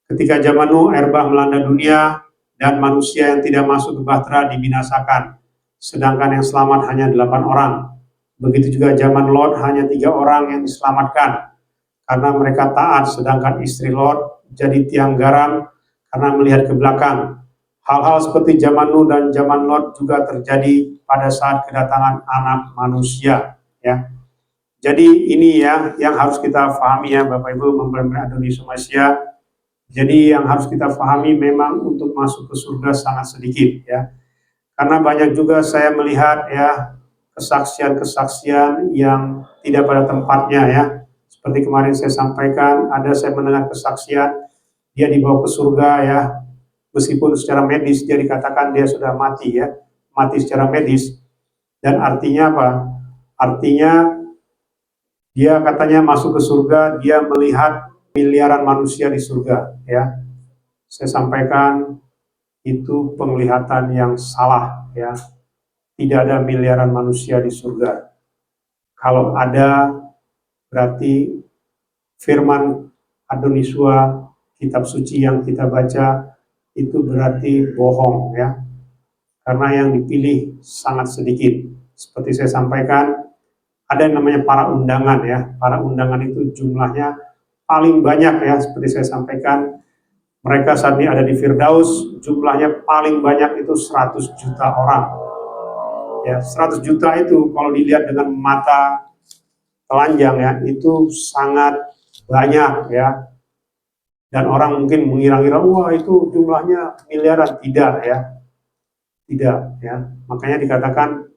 Ketika zaman Nuh, air bah melanda dunia dan manusia yang tidak masuk ke bahtera dibinasakan, sedangkan yang selamat hanya 8 orang. Begitu juga zaman Lot, hanya 3 orang yang diselamatkan karena mereka taat, sedangkan istri Lot jadi tiang garam karena melihat ke belakang. Hal-hal seperti zaman Nuh dan zaman Lot juga terjadi pada saat kedatangan anak manusia ya. Jadi ini ya yang harus kita pahami ya Bapak Ibu mempelai Adoni Somasia. Jadi yang harus kita pahami memang untuk masuk ke surga sangat sedikit ya. Karena banyak juga saya melihat ya kesaksian-kesaksian yang tidak pada tempatnya ya. Seperti kemarin saya sampaikan, saya mendengar kesaksian dia dibawa ke surga ya. Meskipun secara medis dia dikatakan dia sudah mati ya, mati secara medis. Dan artinya apa? Artinya dia katanya masuk ke surga, dia melihat miliaran manusia di surga ya. Saya sampaikan itu penglihatan yang salah ya. Tidak ada miliaran manusia di surga. Kalau ada berarti firman Adoniswa, kitab suci yang kita baca itu berarti bohong ya. Karena yang dipilih sangat sedikit. Seperti saya sampaikan, ada yang namanya para undangan ya. Para undangan itu jumlahnya paling banyak ya, seperti saya sampaikan. Mereka saat ini ada di Firdaus, jumlahnya paling banyak itu 100 juta orang. Ya, 100 juta itu kalau dilihat dengan mata telanjang ya, itu sangat banyak ya. Dan orang mungkin mengira-ngira, wah itu jumlahnya miliaran. Tidak ya. Tidak ya. Makanya dikatakan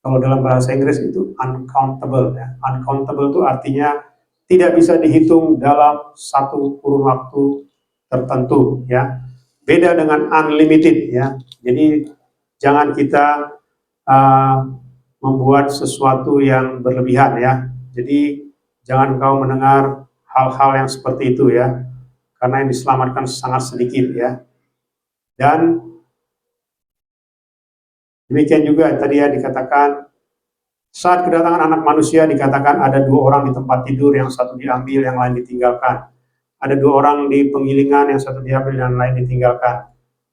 kalau dalam bahasa Inggris itu uncountable ya. Uncountable itu artinya tidak bisa dihitung dalam satu kurun waktu tertentu ya. Beda dengan unlimited ya. Jadi jangan kita membuat sesuatu yang berlebihan ya. Jadi jangan kau mendengar hal-hal yang seperti itu ya. Karena yang diselamatkan sangat sedikit ya. Dan demikian juga tadi ya dikatakan saat kedatangan anak manusia dikatakan ada 2 orang di tempat tidur, yang satu diambil, yang lain ditinggalkan. Ada 2 orang di penggilingan, yang satu diambil dan yang lain ditinggalkan.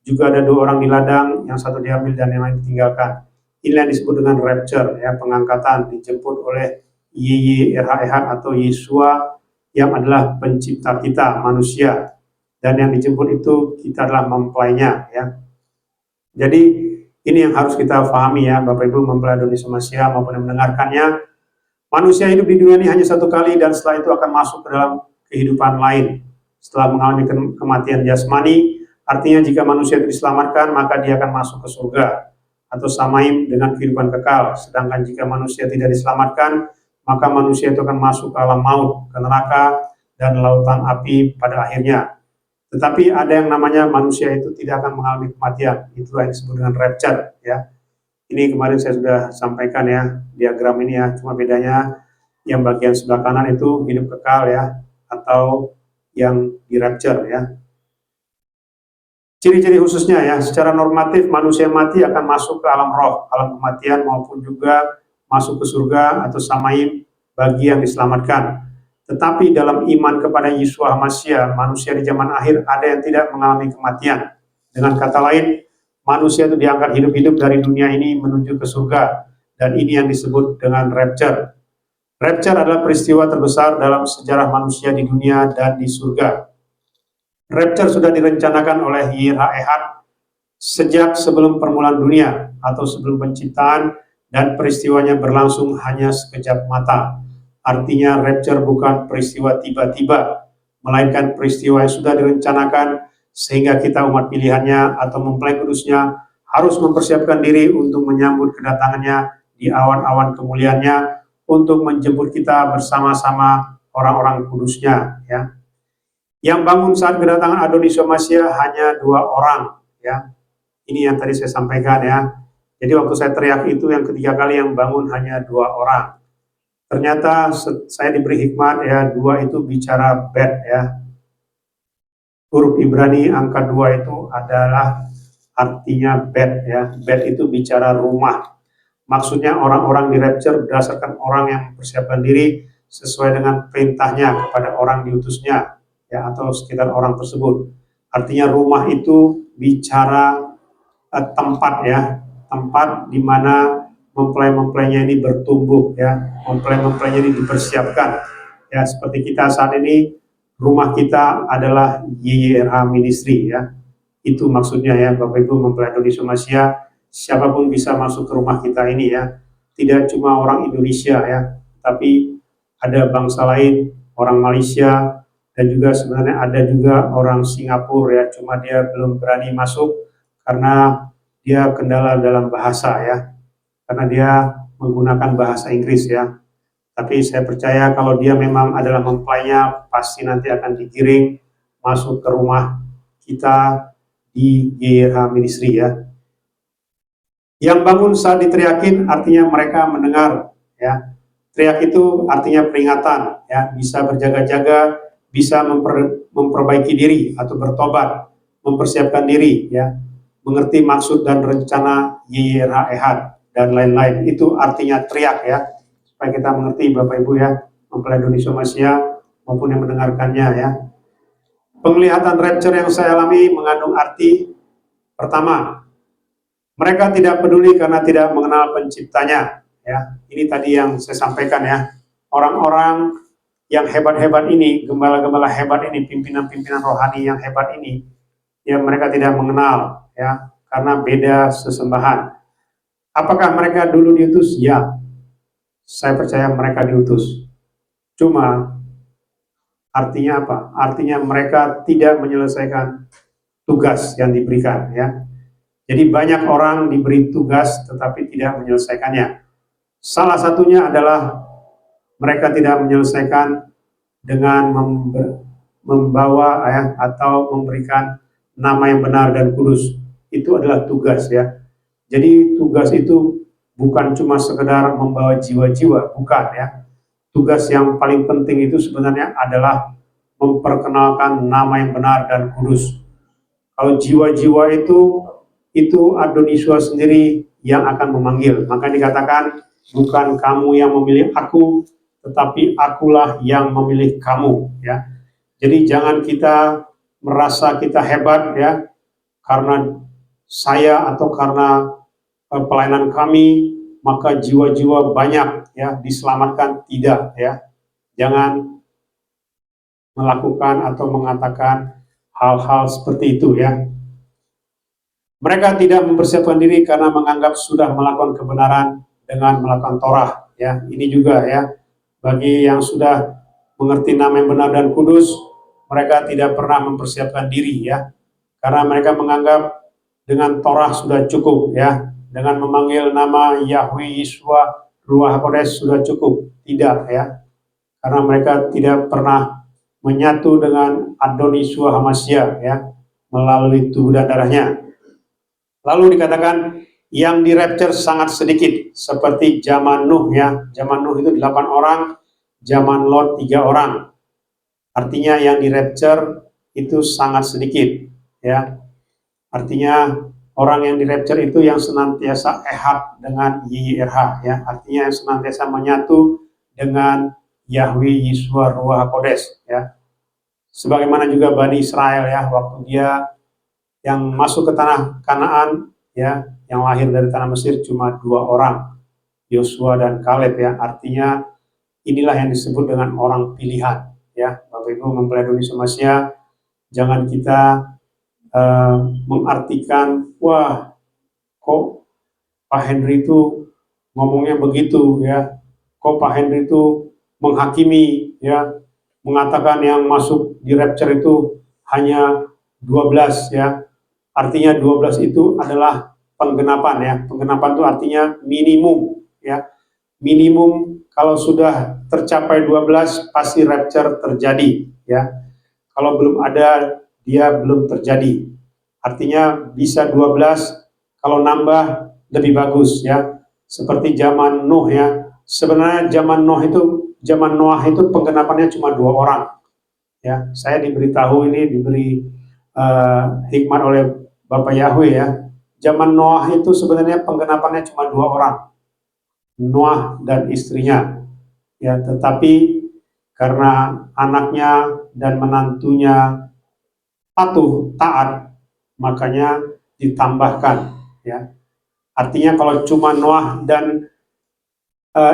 Juga ada 2 orang di ladang, yang satu diambil dan yang lain ditinggalkan. Inilah yang disebut dengan rapture, ya, pengangkatan, dijemput oleh YYRHEH atau Yesua yang adalah pencipta kita, manusia. Dan yang dijemput itu kita adalah mempelainya, ya. Jadi ini yang harus kita pahami ya, Bapak Ibu mempelai Adoni Somasia maupun yang mendengarkannya. Manusia hidup di dunia ini hanya 1 kali dan setelah itu akan masuk ke dalam kehidupan lain. Setelah mengalami kematian jasmani, artinya jika manusia itu diselamatkan, maka dia akan masuk ke surga atau samaim dengan kehidupan kekal. Sedangkan jika manusia tidak diselamatkan, maka manusia itu akan masuk ke alam maut, ke neraka dan lautan api pada akhirnya. Tetapi ada yang namanya manusia itu tidak akan mengalami kematian. Itulah yang disebut dengan rapture ya. Ini kemarin saya sudah sampaikan ya, diagram ini ya, cuma bedanya yang bagian sebelah kanan itu hidup kekal ya, atau yang di rapture ya. Ciri-ciri khususnya ya, secara normatif manusia mati akan masuk ke alam roh, alam kematian, maupun juga masuk ke surga atau samaim bagi yang diselamatkan. Tetapi dalam iman kepada Yeshua HaMashiach, manusia di zaman akhir ada yang tidak mengalami kematian. Dengan kata lain, manusia itu diangkat hidup-hidup dari dunia ini menuju ke surga. Dan ini yang disebut dengan rapture. Rapture adalah peristiwa terbesar dalam sejarah manusia di dunia dan di surga. Rapture sudah direncanakan oleh YHWH sejak sebelum permulaan dunia atau sebelum penciptaan, dan peristiwanya berlangsung hanya sekejap mata. Artinya rapture bukan peristiwa tiba-tiba, melainkan peristiwa yang sudah direncanakan sehingga kita umat pilihannya atau mempelai kudusnya harus mempersiapkan diri untuk menyambut kedatangannya di awan-awan kemuliaannya untuk menjemput kita bersama-sama orang-orang kudusnya ya. Yang bangun saat kedatangan Adoni Somasia hanya 2 orang ya. Ini yang tadi saya sampaikan ya. Jadi waktu saya teriak itu yang ketiga kali yang bangun hanya 2 orang. Ternyata saya diberi hikmat ya, 2 itu bicara bed ya. Huruf Ibrani angka 2 itu adalah artinya bed ya. Bed itu bicara rumah. Maksudnya orang-orang di rapture berdasarkan orang yang mempersiapkan diri sesuai dengan perintahnya kepada orang diutusnya, ya, atau sekitar orang tersebut. Artinya rumah itu bicara tempat, ya, tempat di mana mempelai-mempelainya ini bertumbuh, ya, mempelai-mempelainya ini dipersiapkan, ya, seperti kita saat ini rumah kita adalah YYRH Ministry, ya, itu maksudnya, ya, Bapak Ibu mempelai Adoni Somasia, siapapun bisa masuk ke rumah kita ini, ya, tidak cuma orang Indonesia, ya, tapi ada bangsa lain, orang Malaysia, dan juga sebenarnya ada juga orang Singapura, ya, cuma dia belum berani masuk karena dia kendala dalam bahasa, ya, karena dia menggunakan bahasa Inggris, ya. Tapi saya percaya kalau dia memang adalah mempelainya, pasti nanti akan digiring masuk ke rumah kita di YYRH Ministry, ya. Yang bangun saat diteriakin artinya mereka mendengar, ya. Teriak itu artinya peringatan, ya, bisa berjaga-jaga, bisa memperbaiki diri atau bertobat, mempersiapkan diri, ya, mengerti maksud dan rencana YYRH Ehad dan lain-lain. Itu artinya teriak, ya, supaya kita mengerti Bapak Ibu, ya, mempelai Adoni Somasia maupun yang mendengarkannya, ya. Penglihatan rapture yang saya alami mengandung arti pertama, mereka tidak peduli karena tidak mengenal penciptanya, ya. Ini tadi yang saya sampaikan, ya. Orang-orang yang hebat-hebat ini, gembala-gembala hebat ini, pimpinan-pimpinan rohani yang hebat ini, ya, mereka tidak mengenal, ya, karena beda sesembahan. Apakah mereka dulu diutus? Ya, saya percaya mereka diutus. Cuma artinya apa? Artinya mereka tidak menyelesaikan tugas yang diberikan, ya. Jadi banyak orang diberi tugas tetapi tidak menyelesaikannya. Salah satunya adalah mereka tidak menyelesaikan dengan membawa, ya, atau memberikan nama yang benar dan kudus. Itu adalah tugas, ya. Jadi tugas itu bukan cuma sekedar membawa jiwa-jiwa, bukan, ya. Tugas yang paling penting itu sebenarnya adalah memperkenalkan nama yang benar dan kudus. Kalau jiwa-jiwa itu Adoni Yesua sendiri yang akan memanggil. Maka dikatakan, bukan kamu yang memilih aku, tetapi akulah yang memilih kamu, ya. Jadi jangan kita merasa kita hebat, ya, karena saya atau karena pelayanan kami, maka jiwa-jiwa banyak, ya, diselamatkan. Tidak, ya. Jangan melakukan atau mengatakan hal-hal seperti itu, ya. Mereka tidak mempersiapkan diri karena menganggap sudah melakukan kebenaran dengan melakukan Torah, ya. Ini juga, ya, bagi yang sudah mengerti nama yang benar dan kudus, mereka tidak pernah mempersiapkan diri, ya, karena mereka menganggap dengan Torah sudah cukup, ya, dengan memanggil nama Yahweh Yeshua Ruach HaKodesh sudah cukup. Tidak, ya, karena mereka tidak pernah menyatu dengan Adoni Yeshua HaMashiach, ya, melalui tubuh dan darahnya. Lalu dikatakan yang di rapture sangat sedikit, seperti zaman Nuh, ya. Zaman Nuh itu 8 orang, zaman Lot 3 orang. Artinya yang di rapture itu sangat sedikit, ya. Artinya orang yang di rapture itu yang senantiasa ehad dengan YYRH, ya. Artinya yang senantiasa menyatu dengan Yahweh Yeshua Ruach HaKodesh, ya. Sebagaimana juga Bani Israel, ya, waktu dia yang masuk ke tanah Kanaan, ya, yang lahir dari tanah Mesir cuma 2 orang, Yosua dan Kaleb, ya. Artinya inilah yang disebut dengan orang pilihan, ya. Bapak Ibu mempelai Adoni Somasia, jangan kita mengartikan, wah, kok Pak Henry itu ngomongnya begitu, ya. Kok Pak Henry itu menghakimi, ya, mengatakan yang masuk di rapture itu hanya 12, ya. Artinya 12 itu adalah penggenapan, ya. Penggenapan itu artinya minimum, ya. Minimum kalau sudah tercapai 12 pasti rapture terjadi, ya. Kalau belum ada, dia belum terjadi. Artinya bisa 12, kalau nambah lebih bagus, ya. Seperti zaman Nuh, ya. Sebenarnya zaman Noah itu penggenapannya cuma 2 orang, ya. Saya diberitahu ini, diberi hikmat oleh Bapak Yahweh, ya. Zaman Noah itu sebenarnya penggenapannya cuma 2 orang, Noah dan istrinya. ya, tetapi karena anaknya dan menantunya patuh taat, makanya ditambahkan, ya. Artinya kalau cuma Noah dan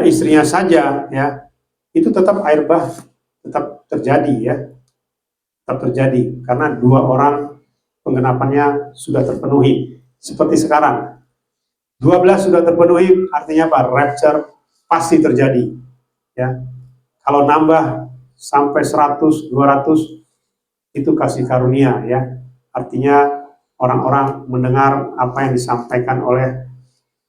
istrinya saja, ya, itu tetap air bah tetap terjadi, ya, tetap terjadi karena 2 orang penggenapannya sudah terpenuhi. Seperti sekarang 12 sudah terpenuhi, artinya apa? Rapture pasti terjadi, ya. Kalau nambah sampai 100, 200 itu kasih karunia, ya. Artinya orang-orang mendengar apa yang disampaikan oleh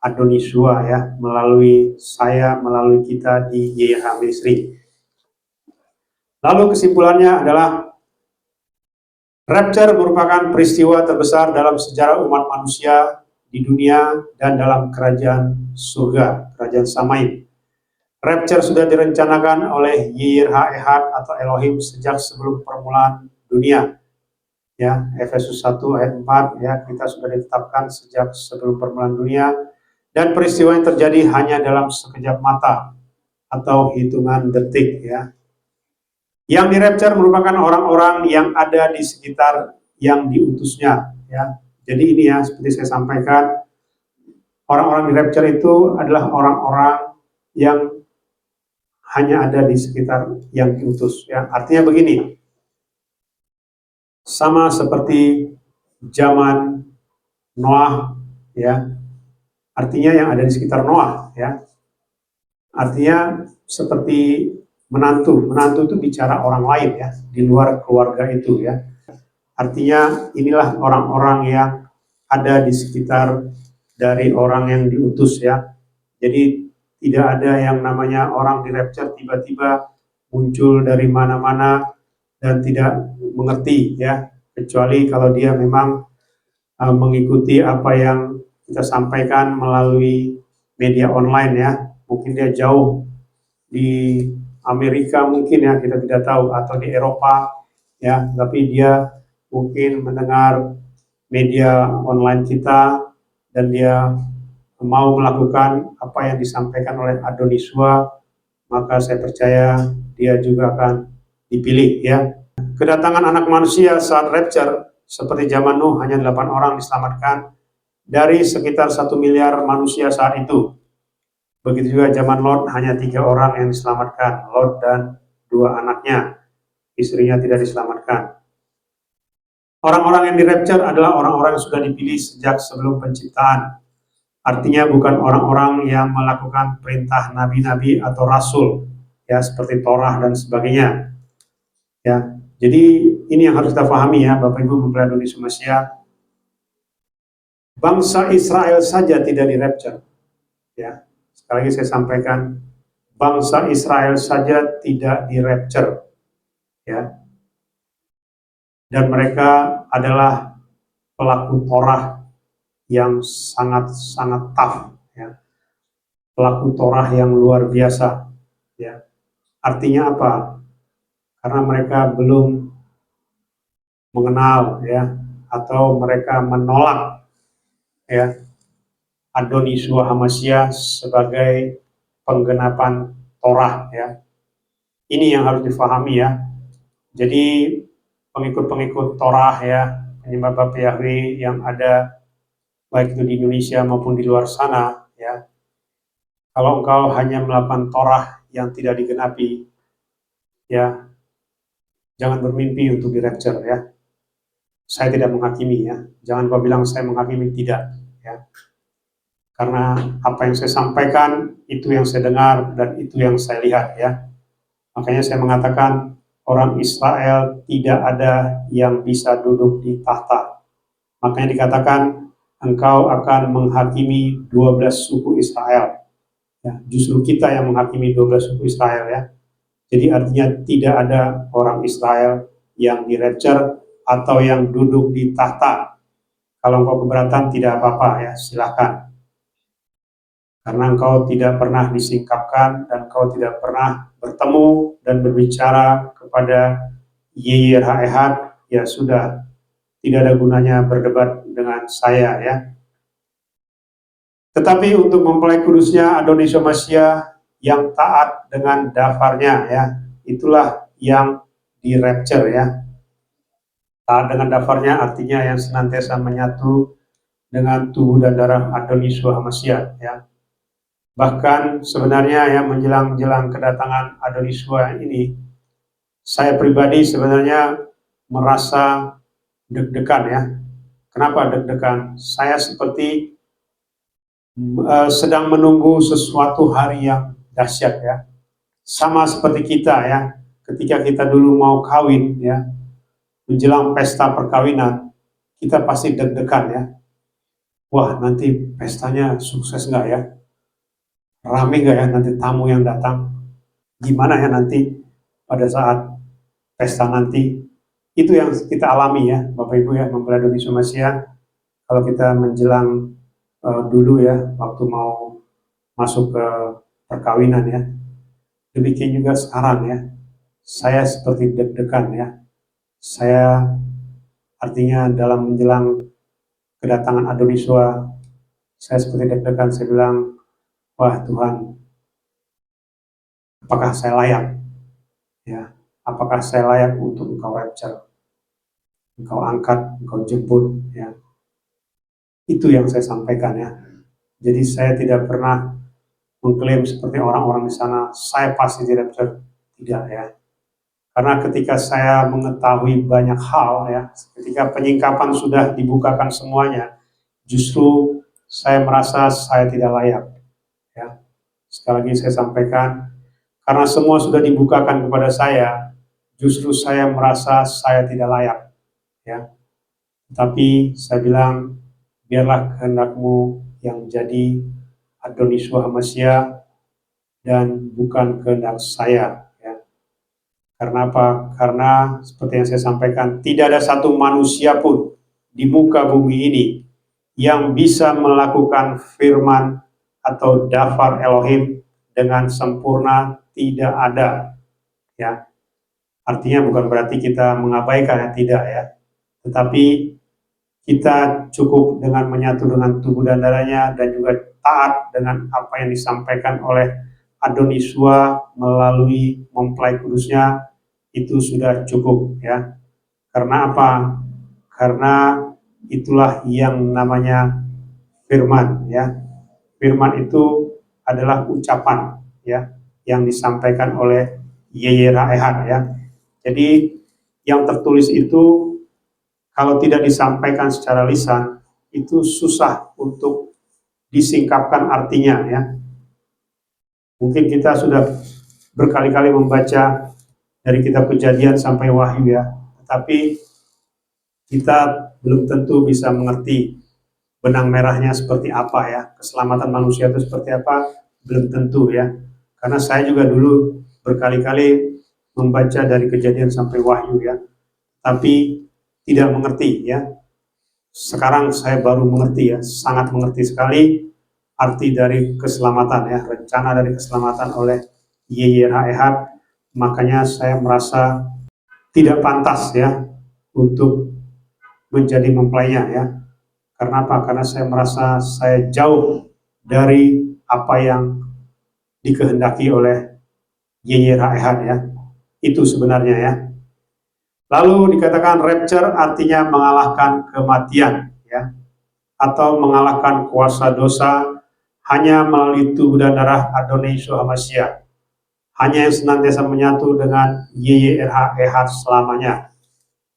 Adonisua, ya, melalui saya, melalui kita di YH Ministry. Lalu kesimpulannya adalah rapture merupakan peristiwa terbesar dalam sejarah umat manusia di dunia dan dalam kerajaan surga, kerajaan Samaim. Rapture sudah direncanakan oleh YHWH atau Elohim sejak sebelum permulaan dunia. Ya, Efesus 1 ayat 4, ya, kita sudah ditetapkan sejak sebelum permulaan dunia, dan peristiwa yang terjadi hanya dalam sekejap mata atau hitungan detik, ya. Yang di rapture merupakan orang-orang yang ada di sekitar yang diutusnya, ya. Jadi ini, ya, seperti saya sampaikan, orang-orang di rapture itu adalah orang-orang yang hanya ada di sekitar yang diutus, ya. Artinya begini, sama seperti zaman Noah, ya. Artinya yang ada di sekitar Noah, ya. Artinya seperti menantu itu bicara orang lain, ya, di luar keluarga itu, ya. Artinya inilah orang-orang yang ada di sekitar dari orang yang diutus, ya. Jadi tidak ada yang namanya orang di rapture tiba-tiba muncul dari mana-mana dan tidak mengerti, ya, kecuali kalau dia memang mengikuti apa yang kita sampaikan melalui media online, ya. Mungkin dia jauh di Amerika mungkin, ya, kita tidak tahu, atau di Eropa, ya, tapi dia mungkin mendengar media online kita dan dia mau melakukan apa yang disampaikan oleh Adonisua, maka saya percaya dia juga akan dipilih, ya. Kedatangan anak manusia saat rapture seperti zaman Nuh, hanya 8 orang diselamatkan dari sekitar 1 miliar manusia saat itu. Begitu juga zaman Lot, hanya 3 orang yang diselamatkan, Lot dan 2 anaknya, istrinya tidak diselamatkan. Orang-orang yang di rapture adalah orang-orang yang sudah dipilih sejak sebelum penciptaan. Artinya bukan orang-orang yang melakukan perintah nabi-nabi atau rasul, ya, seperti Torah dan sebagainya, ya. Jadi ini yang harus kita pahami, ya, Bapak Ibu mempelai Indonesia Masia. Bangsa Israel saja tidak di rapture, ya. Sekali lagi saya sampaikan, bangsa Israel saja tidak di rapture, ya. Dan mereka adalah pelaku Torah yang sangat-sangat tough, ya. Pelaku Torah yang luar biasa, ya. Artinya apa? Karena mereka belum mengenal, ya, atau mereka menolak, ya, Adonisua Hamasya sebagai penggenapan Torah, ya. Ini yang harus difahami, ya. Jadi pengikut-pengikut Torah, ya, penyembah Bapa Yahweh yang ada baik itu di Indonesia maupun di luar sana, ya. Kalau engkau hanya melakukan Torah yang tidak digenapi, ya, jangan bermimpi untuk di rapture, ya. Saya tidak menghakimi, ya. Jangan kau bilang saya menghakimi, tidak, ya. Karena apa yang saya sampaikan itu yang saya dengar dan itu yang saya lihat, ya. Makanya saya mengatakan orang Israel tidak ada yang bisa duduk di tahta. Makanya dikatakan engkau akan menghakimi 12 suku Israel, ya. Justru kita yang menghakimi 12 suku Israel, ya. Jadi artinya tidak ada orang Israel yang di rapture atau yang duduk di tahta. Kalau engkau keberatan tidak apa-apa, ya, silahkan. Karena engkau tidak pernah disingkapkan dan engkau tidak pernah bertemu dan berbicara kepada YHWH, ya sudah, tidak ada gunanya berdebat dengan saya, ya. Tetapi untuk mempelai kudusnya Adonisua Masia yang taat dengan dafarnya ya. Itulah yang di rapture ya. Taat dengan dafarnya artinya yang senantiasa menyatu dengan tubuh dan darah Adonis Yeshua Hamashiach ya. Bahkan sebenarnya ya menjelang kedatangan Adonis Yeshua ini, saya pribadi sebenarnya merasa deg-degan ya. Kenapa deg-degan? Saya seperti sedang menunggu sesuatu hari yang dahsyat ya. Sama seperti kita ya, ketika kita dulu mau kawin ya, menjelang pesta perkawinan, kita pasti deg-degan ya. Wah, nanti pestanya sukses nggak ya? Rame nggak ya nanti tamu yang datang? Gimana ya nanti pada saat pesta nanti? Itu yang kita alami ya, Bapak Ibu ya, mempelai Adonis Yeshua Hamashiach. Kalau kita menjelang dulu ya, waktu mau masuk ke perkawinan ya. Demikian juga sekarang ya, saya seperti deg-degan ya. Saya artinya dalam menjelang kedatangan Adonis Yeshua, saya seperti deg-degan, saya bilang, wah Tuhan, apakah saya layak? Ya, apakah saya layak untuk Engkau rapture? Engkau angkat, Engkau jemput ya. Itu yang saya sampaikan ya. Jadi saya tidak pernah mengklaim seperti orang-orang di sana, saya pasti di rapture. Tidak ya. Karena ketika saya mengetahui banyak hal ya, ketika penyingkapan sudah dibukakan semuanya, justru saya merasa saya tidak layak. Ya. Sekali lagi saya sampaikan, karena semua sudah dibukakan kepada saya, justru saya merasa saya tidak layak. Ya. Tapi saya bilang, biarlah kehendak-Mu yang jadi Adonis Yeshua Hamashiach dan bukan kehendak saya. Ya. Karena apa? Karena seperti yang saya sampaikan, tidak ada satu manusia pun di muka bumi ini yang bisa melakukan firman atau dafar Elohim dengan sempurna, tidak ada. Ya. Artinya bukan berarti kita mengabaikan, ya, tidak ya. Tetapi kita cukup dengan menyatu dengan tubuh dan darahnya dan juga taat dengan apa yang disampaikan oleh Adonis Yeshua melalui mempelai kudusnya, itu sudah cukup ya. Karena apa? Karena itulah yang namanya firman ya. Firman itu adalah ucapan ya yang disampaikan oleh Yeyera'ehad ya. Jadi yang tertulis itu kalau tidak disampaikan secara lisan, itu susah untuk disingkapkan artinya ya. Mungkin kita sudah berkali-kali membaca dari kitab Kejadian sampai Wahyu ya, tetapi kita belum tentu bisa mengerti benang merahnya seperti apa ya, keselamatan manusia itu seperti apa, belum tentu ya. Karena saya juga dulu berkali-kali membaca dari Kejadian sampai Wahyu ya, tapi tidak mengerti ya. Sekarang saya baru mengerti ya, sangat mengerti sekali arti dari keselamatan ya, rencana dari keselamatan oleh Yeyera'ehad. Makanya saya merasa tidak pantas ya untuk menjadi mempelainya ya. Karena apa? Karena saya merasa saya jauh dari apa yang dikehendaki oleh Yeyera'ehad ya. Itu sebenarnya ya. Lalu dikatakan rapture artinya mengalahkan kematian ya, atau mengalahkan kuasa dosa hanya melalui tubuh dan darah Adonis Yeshua Hamashiach. Hanya yang senantiasa menyatu dengan Yeyera'ehad selamanya.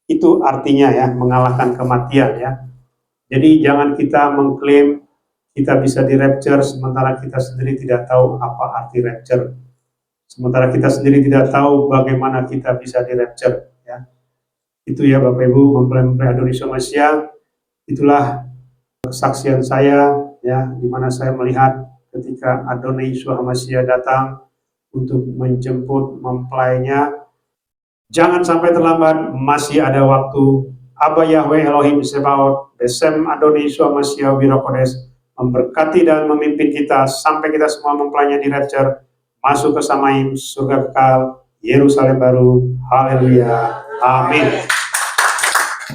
Itu artinya ya, mengalahkan kematian ya. Jadi jangan kita mengklaim kita bisa di rapture sementara kita sendiri tidak tahu apa arti rapture. Sementara kita sendiri tidak tahu bagaimana kita bisa di rapture ya. Itu ya Bapak Ibu, mempelai Adonis Yeshua Hamashiach. Itulah kesaksian saya ya, di mana saya melihat ketika Adonis Yeshua Hamashiach datang untuk menjemput mempelainya. Jangan sampai terlambat, masih ada waktu. Aba Yahweh Elohim Sebaot, Besem Adonis Yeshua Hamashiach Wirakodes, memberkati dan memimpin kita sampai kita semua mempelainya di rapture, masuk ke Samaim, surga kekal, Yerusalem baru. Haleluya. Amin.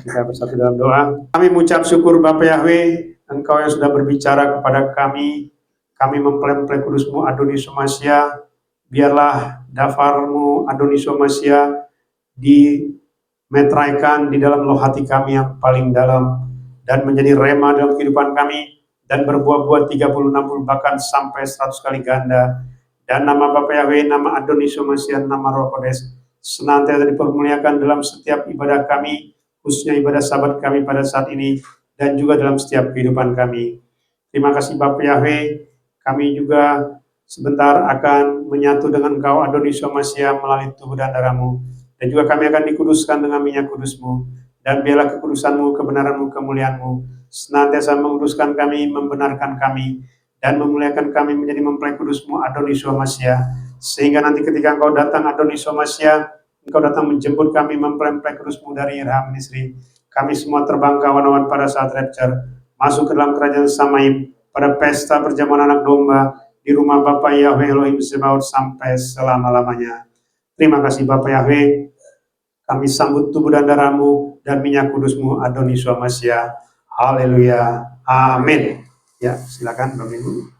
Kita bersatu dalam doa. Kami mengucap syukur Bapa Yahweh, Engkau yang sudah berbicara kepada kami kami mempelai kudus-Mu Adonis Masia, biarlah dafarmu Adonis Masia dimeteraikan di dalam loh hati kami yang paling dalam, dan menjadi rema dalam kehidupan kami, dan berbuah-buah 30, 60, bahkan sampai 100 kali ganda. Dan nama Bapa Yahweh, nama Adonis Masia, nama Roh Kudus senantiasa dipermuliakan dalam setiap ibadah kami, khususnya ibadah sabat kami pada saat ini, dan juga dalam setiap kehidupan kami. Terima kasih Bapa Yahweh, kami juga sebentar akan menyatu dengan Engkau Adonis Masia melalui tubuh dan darah-Mu, dan juga kami akan dikuduskan dengan minyak kudus-Mu, dan biarlah kekudusan-Mu, kebenaran-Mu, kemuliaan-Mu senantiasa menguduskan kami, membenarkan kami, dan memuliakan kami menjadi mempelai kudus-Mu Adonis Masia, sehingga nanti ketika Engkau datang Adonis Masia, Engkau datang menjemput kami mempelai kudus-Mu dari Irham Nisri. Kami semua terbang kawan-kawan pada saat rapture, masuk ke dalam kerajaan Samaim, pada pesta perjamuan anak domba, di rumah Bapa Yahweh Elohim Sebaot sampai selama-lamanya. Terima kasih Bapa Yahweh, kami sambut tubuh dan darah-Mu dan minyak kudus-Mu Adonis Masia. Haleluya. Amin. Ya, silakan Bapak Ibu.